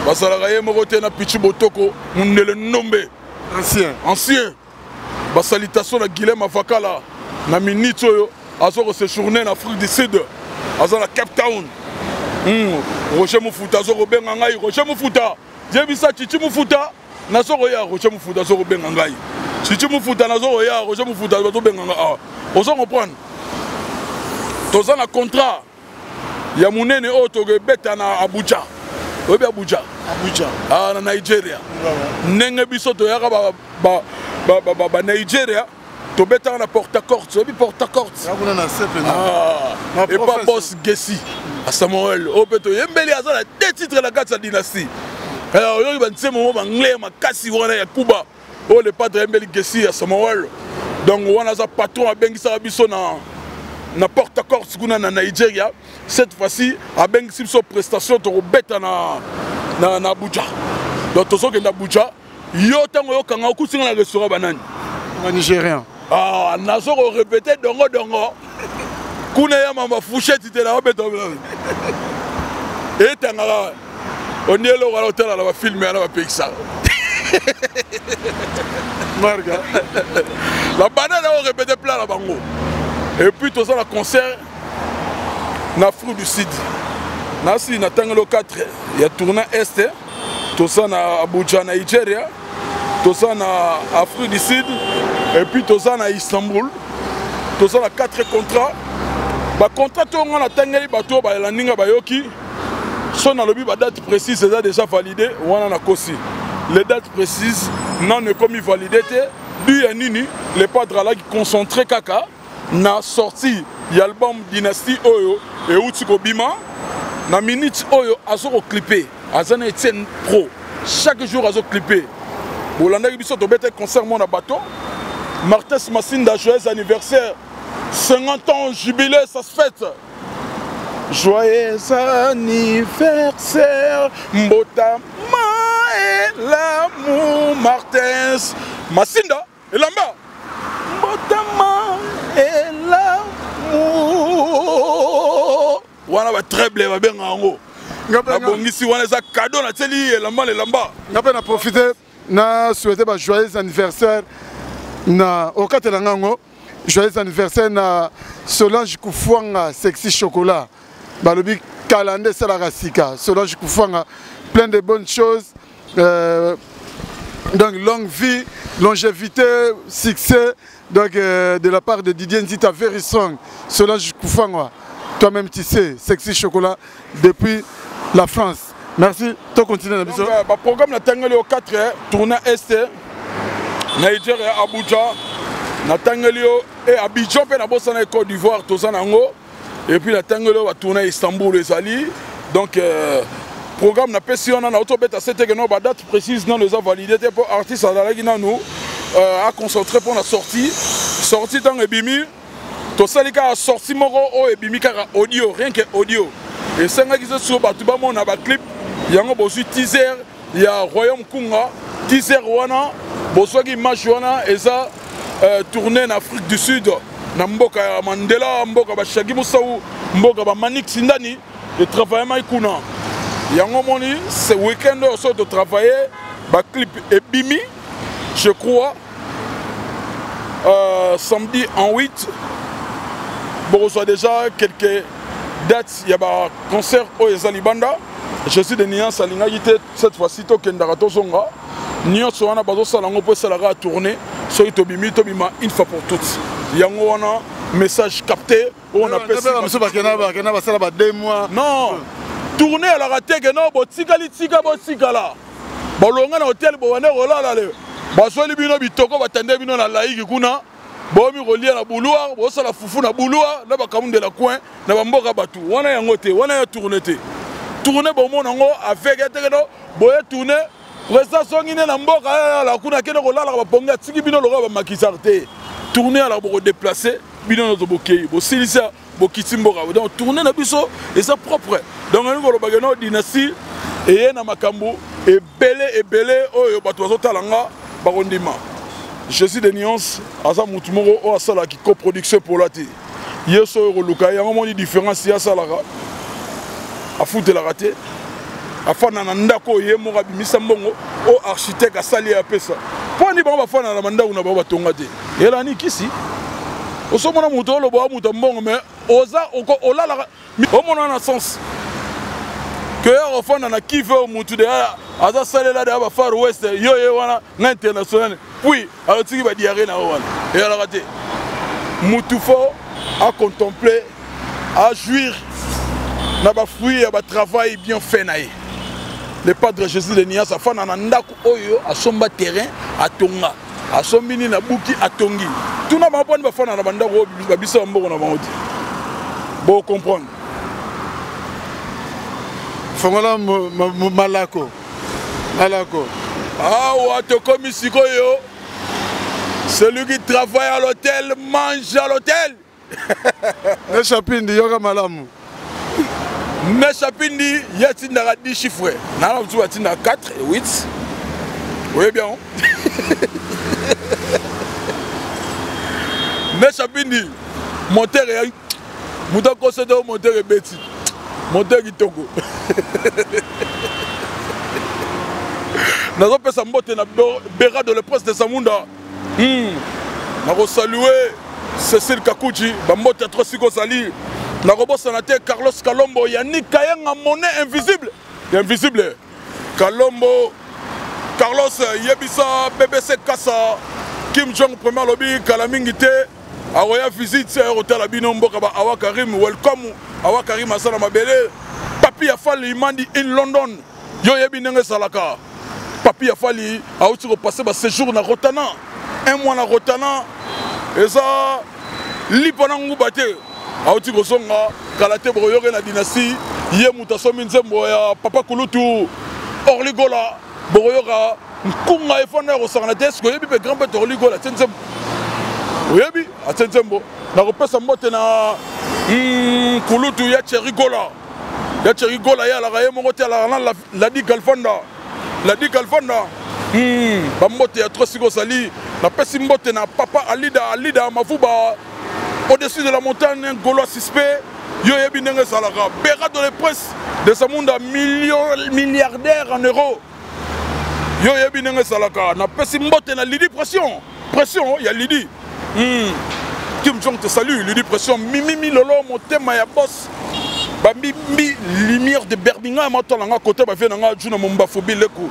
basalaka ye moko te na Pichu Botoko mundele nombe ancien basalitation na Guilhem Avakala na minute oyo azo ko séjourner na Afrique du Sud aza na Cape Town Roger Mufuta azo kobenga ngai Roger Mufuta jebisa Chichi Mufuta nazo koya Roger Mufuta azo kobenga ngai Chichi Mufuta nazo koya Roger Mufuta azo kobenga ngai ozo comprendre toza na contrat ya munene oyo tokebeta na Abuja oyebi Abuja na Nigeria ndenge biso toyaka ba Nigeria tobetaka na Port-Harcourt oyebi Port-Harcourt et pas Boss Gessi à Samuel oyo mpe toyembeli aza na 2 titres na kati ya dynastie alors oyoki bantie momo banglais makasi wana ya Kuba oyo le padre yembeli Gessi ya Samuel donc wana aza patron abengisaka biso na Port-Harcourt kuna na Nigeria cette fois-ci abengisi biso prestation tokobeta na Abuja donc tozokende Abuja yo ntango oyokanga okusinga na restaurant banani nigérien nazo korepete dongo kuna ya mama fouchette te na obeta etangaka onielo wala otala na bafilme yana bapekisa marga la banane orepete plat na bango et puis toza na concert na Afrique du Sud nasi na tangelo 4 ya tournant est toza na Abuja Nigeria toza na Afrique du Sud et puis toza na Istanbul toza na 4 contrats ba contrat to ngana tangeli bato ba landinga bayoki son na lobi ba date précise eza déjà validé wana na kosi les dates précises non ne comme validé te du ya nini le padre ala qui concentré kaka na sorti l'album Dynastie Oyo et outi ko bima na minute oyo azoko clipper azana Etienne Pro chaque jour azo clipper bolanda biso to bete concert mon na bateau Martes Massinda joyeux anniversaire 50 ans jubilé ça se fête joyeux anniversaire Mbota et l'amour Martes Massinda et Lamba Mbota et l'amour wana ba treble ba benga ngo ngapa bongisi wana za cadeau na teli elamba ngapa na profiter na souhaiter ba joyeux anniversaire na okatela ngango joyeux anniversaire na Solange Kufwanga Sexy Chocolat balobi calendrier salaka sika Solange Kufwanga plein de bonnes choses donc longue vie longévité succès donc de la part de Didier Nzita very strong Solange Kufwanga toi-même tu sais Sexy Chocolat depuis la France merci to continuer na biso ba programme na tangeli au 4 tournée est Nigeria Abuja na tangeli et Abidjan pe na bossa na Côte d'Ivoire to sanango et puis la tangeli va tourner Istanbul les Ali donc programme na pesi on a auto beta c'était que non ba date précise non les a validé pour artiste à nous a concentré pour la sortie dans ebimi to salika a sorti moko o ebimi kaka audio rien que audio et senga qui se sur batu ba mon ba clip yango bosu teaser ya Royaume Kunga teaser wana bosu ki image wana eza tourner en Afrique du Sud na mboka ya Mandela mboka ba Shagi Musau mboka ba Manik Sindani et travailler mai kuna yango moni ce week-end on sort de travailler ba clip ebimi je crois samedi en 8 bon soit déjà quelques dates il y a un concert au Ezalibanda je suis de Nian Salinga cette fois-ci to kendara to zonga Nian so na bazo salango po salara tourner so to bima une fois pour toutes yango wana message capté on appelle ça monsieur bakena ba sala ba 2 mois non tourner à la raté que non botikali tika botikala bolonga na hôtel bo wana rolala le basoli bino bitoko batande bino na laiki kuna bomi kolia na bouloir bosala fufu na bouloir na bakamunde la coin na bamboka batu wana yango te wana ya tourner te tourner bomona ngo avec etekeno boye tourner président songine na mboka la kuna kene kolala ba ponga tiki bino loka ba makisar te tourner ala bo déplacer bino no bokei bo silisa bo kitimboka donc tourner na biso et ça propre donc ngolo ko bageno dynastie et na makambo et belé oyo bato bazotalanga bakondima je suis de nuance asa mutu moko o asala ki coproduction pour la te yeso oyo koluka yango moni différence ya salaka afute la raté afana na ndako ye moko abimisa mbongo o architecte asali ya pesa poni bango bafana na mandako na bango batonga te elani kisi osomona mutu olobo wa mutu mbongo mais oza olala omona na sens que ofana na kive mutu de aza salela de ba Far West yo wana na international puis alotiki ba diarrhée na wana et ala raté mutu fo à contempler à jouir na ba fruit ya ba travail bien fait nae le padre Jésus de Nias afana na ndako oyo asomba terrain atonga asombini na buki atongi tuna maponi bafana na bandako babisa mboko na bango bo comprendre fongola malako ah te comme sikoyo celui qui travaille à l'hôtel mange à l'hôtel ne chapindi yoka malamu ne chapindi yatinda 10 chiffres na tu atinda 4 et 8 oui bien ne chapindi moteur ya muta kosedo moteur beti moteur kitoko nazo pesa mbote na bera de le prince de Samunda nako saluer Cécile Kakuchi bambote trop siko sali nako bossa te Carlos Kalombo Yannick Kayenga monnaie invisible Kalombo Carlos Yebisa BBC Kassa Kim Jong premier lobby kalamingi te aroya visite hôtel abino mboka ba Awa Karim welcome Awa Karim asala mabele papi ya fali mandi in London yo yebi nenge salaka papi ya fali auti ko passer ba séjour na Rotana un mois na Rotana eza lipona ngubate auti ko songa kalate broyoke na dynastie ye mutasomi nzembo ya papa kulutu orligola broyoka nkunga efona ko sangana te sko yebi pe grand père orligola tenzembo oyebi atenzembo na ko pesa mbote na kulutu ya cherigola ya la raye moko te la di galfanda bambote ya trop siko sali na pesi mbote na papa alida mafuba au-dessus de la montagne gaulois suspect yo yebi ndenge salaka bera de les princes de Samunda milliardaire en euros yo yebi ndenge salaka na pesi mbote na Lidi pression ya Lidi Kim Jong te salue Lidi pression mimi lolo motema ya boss bambi lumière de Birmingham atolanga côté ba venanga juna momba phobie leko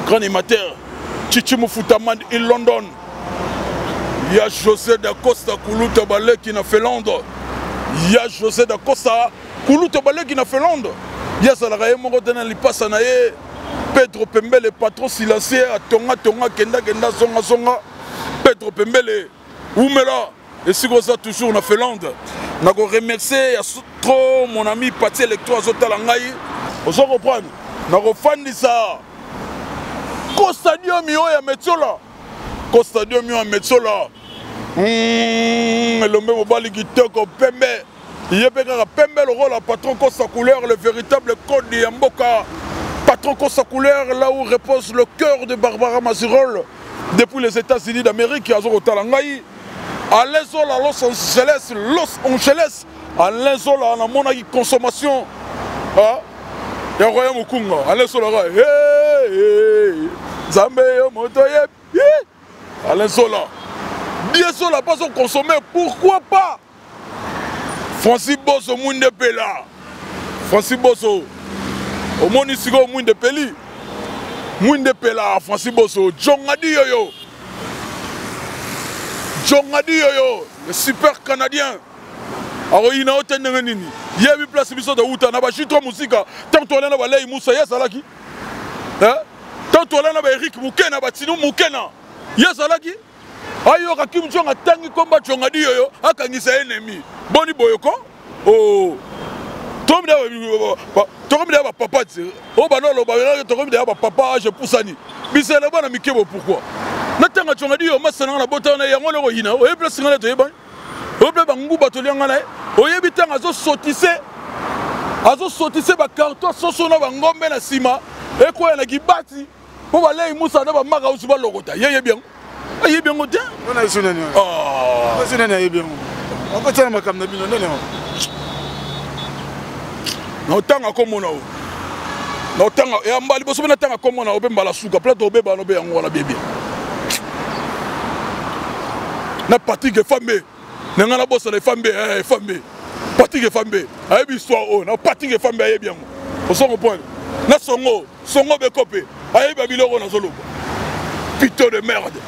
grand animateur Chichi Mufutaman in London. Il y a José da Costa Kuluta Balé qui n'a fait Londres. Il y a José da Costa Kuluta Balé qui n'a fait Londres. Il y a Salaraye Morodena Lipasanaye Pedro Pembele patron silencieux à Tonga Kenda Zonga Pedro Pembele Oumela et si vous avez toujours on a fait Londres. Je remercie trop mon ami Pati Electro Azotalangaï. Vous comprenez? Je refais ça. Costadio Mio ya Metsola. Costadio Mio ya Metsola. L'homme mobile qui toko Pembe. Il y a Pembe le rôle à patron Costa Couleur, le véritable code de Yamboka. Patron Costa Couleur, là où repose le cœur de Barbara Mazurol. Depuis les États-Unis d'Amérique, Azotalangaï. À l'Inzola, à Los Angeles, à l'Inzola, à la monnaie consommation. Il y a un royaume au Congo. À l'Inzola, hey, Zambé, Motoye, à l'Inzola. Diesola, pas au consommer, pourquoi pas? Francis Bosso, Mounde Pela. Francis Bosso, au monde ici, au Mounde Peli. Mounde Pela, Francis Bosso, John Adi Yoyo. John Adi Yoyo, le super canadien. Alors il y a un autre nini. Il y a une place de Outa, na ba chitro musika. Tant to na ba lei Moussa ya salaki. Hein? Tant to na ba Eric Moukena ba Tino Moukena. Ya salaki. ayo Kim Jong atangi komba chonga di yo akangisa ennemi boni boyoko oh tombe da papa o banolo ba tombe da papa je poussani bisela bana mikebo pourquoi natanga chonga di yo masana na botana yango le rohina o ebla singala to yeba o bla bangu bato lianga na o yebi tanga azo sotise ba carton soso na bangombe na sima e ko na gibati po ba lei musa na ba maka usu ba lokota yeye bien aye bien ngote on a sunani ah sunani aye bien on peut tellement comme na bino ndele no tanga ko mona o no tanga ya mbali boso na tanga ko mona o be mbala suka plateau be ba no be yango na bébé na Patrick Fambe na boso les Fambe Fambe Patrick Fambe aye bi histoire o na Patrick Fambe aye bien o so comprendre na songo be copé aye ba biloko na solo putain de merde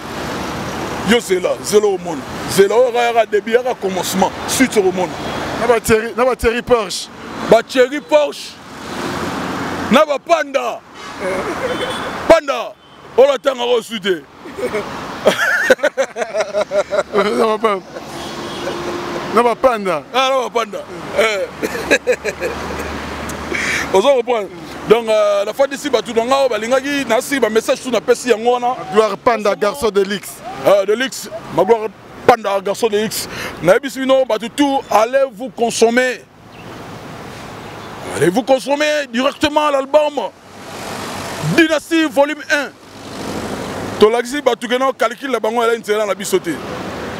yo c'est là zéro au monde c'est là au début à commencement suite au monde na ba Thierry Porsche na ba panda on attend à reçuter na ba panda on s'en reprend donc la fois d'ici tout donc on va lingi na si ba message tout na pesi yango na gloire panda garçon de l'X de l'X ma gloire panda garçon de l'X na bisino ba tout allez vous consommer directement l'album Dynastie volume 1 to laxi ba tout que non calcul la bango elle intérêt na bisoté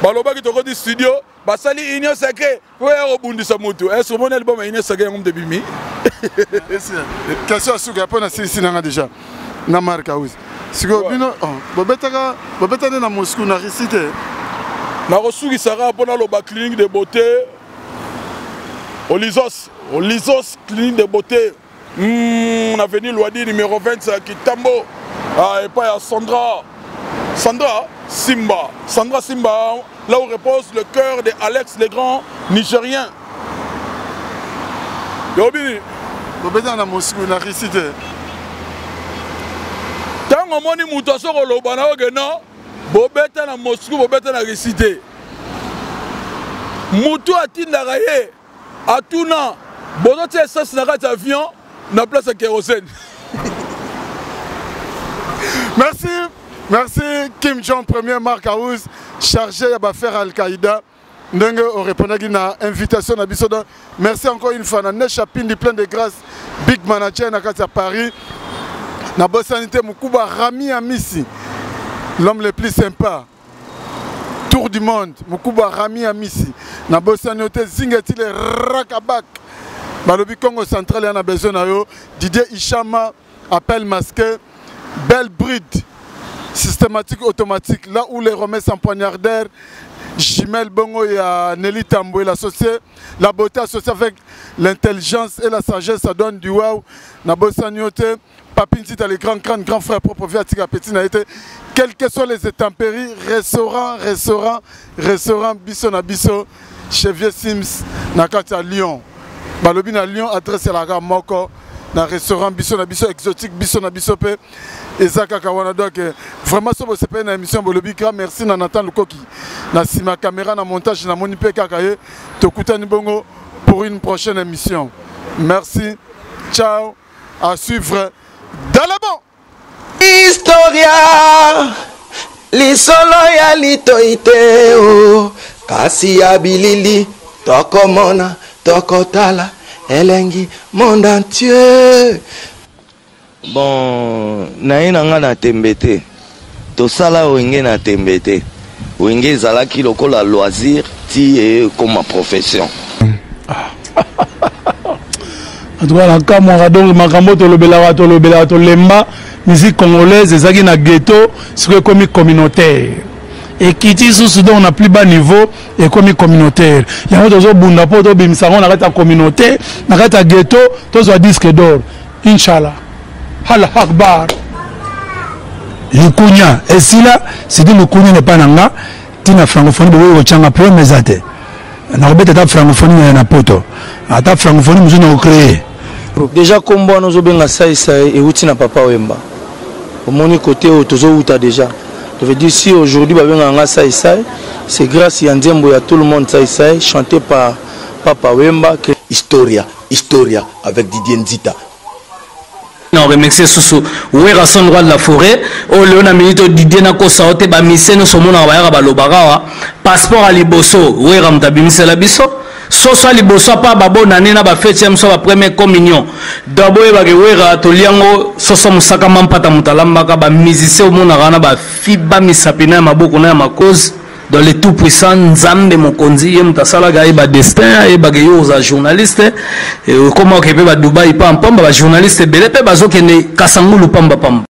baloba ki to ko di studio basali union sacré ouais obundisa moto est-ce mon album union sacré ngom de bimi question suka pona sisi nanga déjà na marka oui siko bino bobeta na Moscou na récité na resuki sara pona lo ba clinique de beauté Olisos clinique de beauté on a venu Loadi numéro 20 Kitambo et pas à Sandra Simba là où repose le cœur de Alex le grand Nigérien Yobi bobeta na Moscou na récité tango moni muto soko lobana ogena bobeta na Moscou bobeta na récité muto atindaka ye atuna bozo tie essence na kati avion na place ya kérosène. Merci Kim Jong premier Mark House chargé à faire Al-Qaïda ndenge on répondaki na invitation na biso. Merci encore une fois na Nechapindi plein de grâce big manager na kati ya Paris na bosanité Mukuba Rami Amisi l'homme le plus sympa tour du monde Mukuba Rami Amisi na bosanité zingati le rakabak balobi Congo central yana besoin na yo Didier Ishama appel masqué belle bride systématique automatique là où les remèdes empoignardèrent Jimel Bongo et Nelly Tambo l'associé la beauté associée avec l'intelligence et la sagesse ça donne du wow na bosaniote Papine Tita les grands frères propre viatika petit na été quels que soient les intempéries restaurant biso na biso chez Vieux Sims na kati à Lyon balobi na Lyon adresse la gare moko na restaurant biso na biso exotique biso na biso pe ezaka kawana donc vraiment so c'est pas une émission bolobi grand merci na Nathan Lukoki na sima caméra na montage na moni pe kaka ye tokutani bongo pour une prochaine émission merci ciao à suivre dans le bon Historia lisolo ya litoite o kasi ya bilili tokomona tokotala elengi monde entier. Bon, naina nga na tembete. Tosala wenge na tembete. Wenge zalaki lokola loisir ti comme profession. Adouala kamwa donc makambo to lobela to lemba musique congolaise ezaki na ghetto c'est comme communautaire. Et qui dit sous on a plus bas niveau et comme communautaire. Il y a d'autres bunda po to bimsa on arrête la communauté, on arrête la ghetto, tous à disque d'or. Inch'Allah. Allah Akbar. Lukunya. Et si là, c'est dit Lukunya n'est pas nanga, tina francophonie de wo changa pro mesate. Na robeta ta francophonie na poto. Ata francophonie nous on créé. Déjà combo nous obenga sai et uti na papa wemba. Au moni côté au tozo uta déjà. Je veux dire, si aujourd'hui, c'est grâce à Ndiembo, à tout le monde, chanté par Papa Wemba. Historia avec Didier Nzita. On remercie Soso. Oui, Rasson Roi de la Forêt. Oh, Léona Milito Didier Nako Saote, Bamise, nous sommes en Bayara Balobara. Passeport à Liboso. Oui, Ramtabimise la Bisso. Soso à Liboso, pas Babo Nanena, ba fête, so la première communion. D'abord, il va y avoir Toliango, Soso Musaka Mampata Mutalambaka, ba musicien au monde, ba Fiba Misapina, Maboko na ma cause. Dans les tout puissants, Nzambe Mokonzi, Mtasala Gaïba Destin, et Bagayoza journaliste, et comment on peut Dubaï Pam Pam, journaliste, Belepe Bazo qui est Kasangulu Pamba Pam.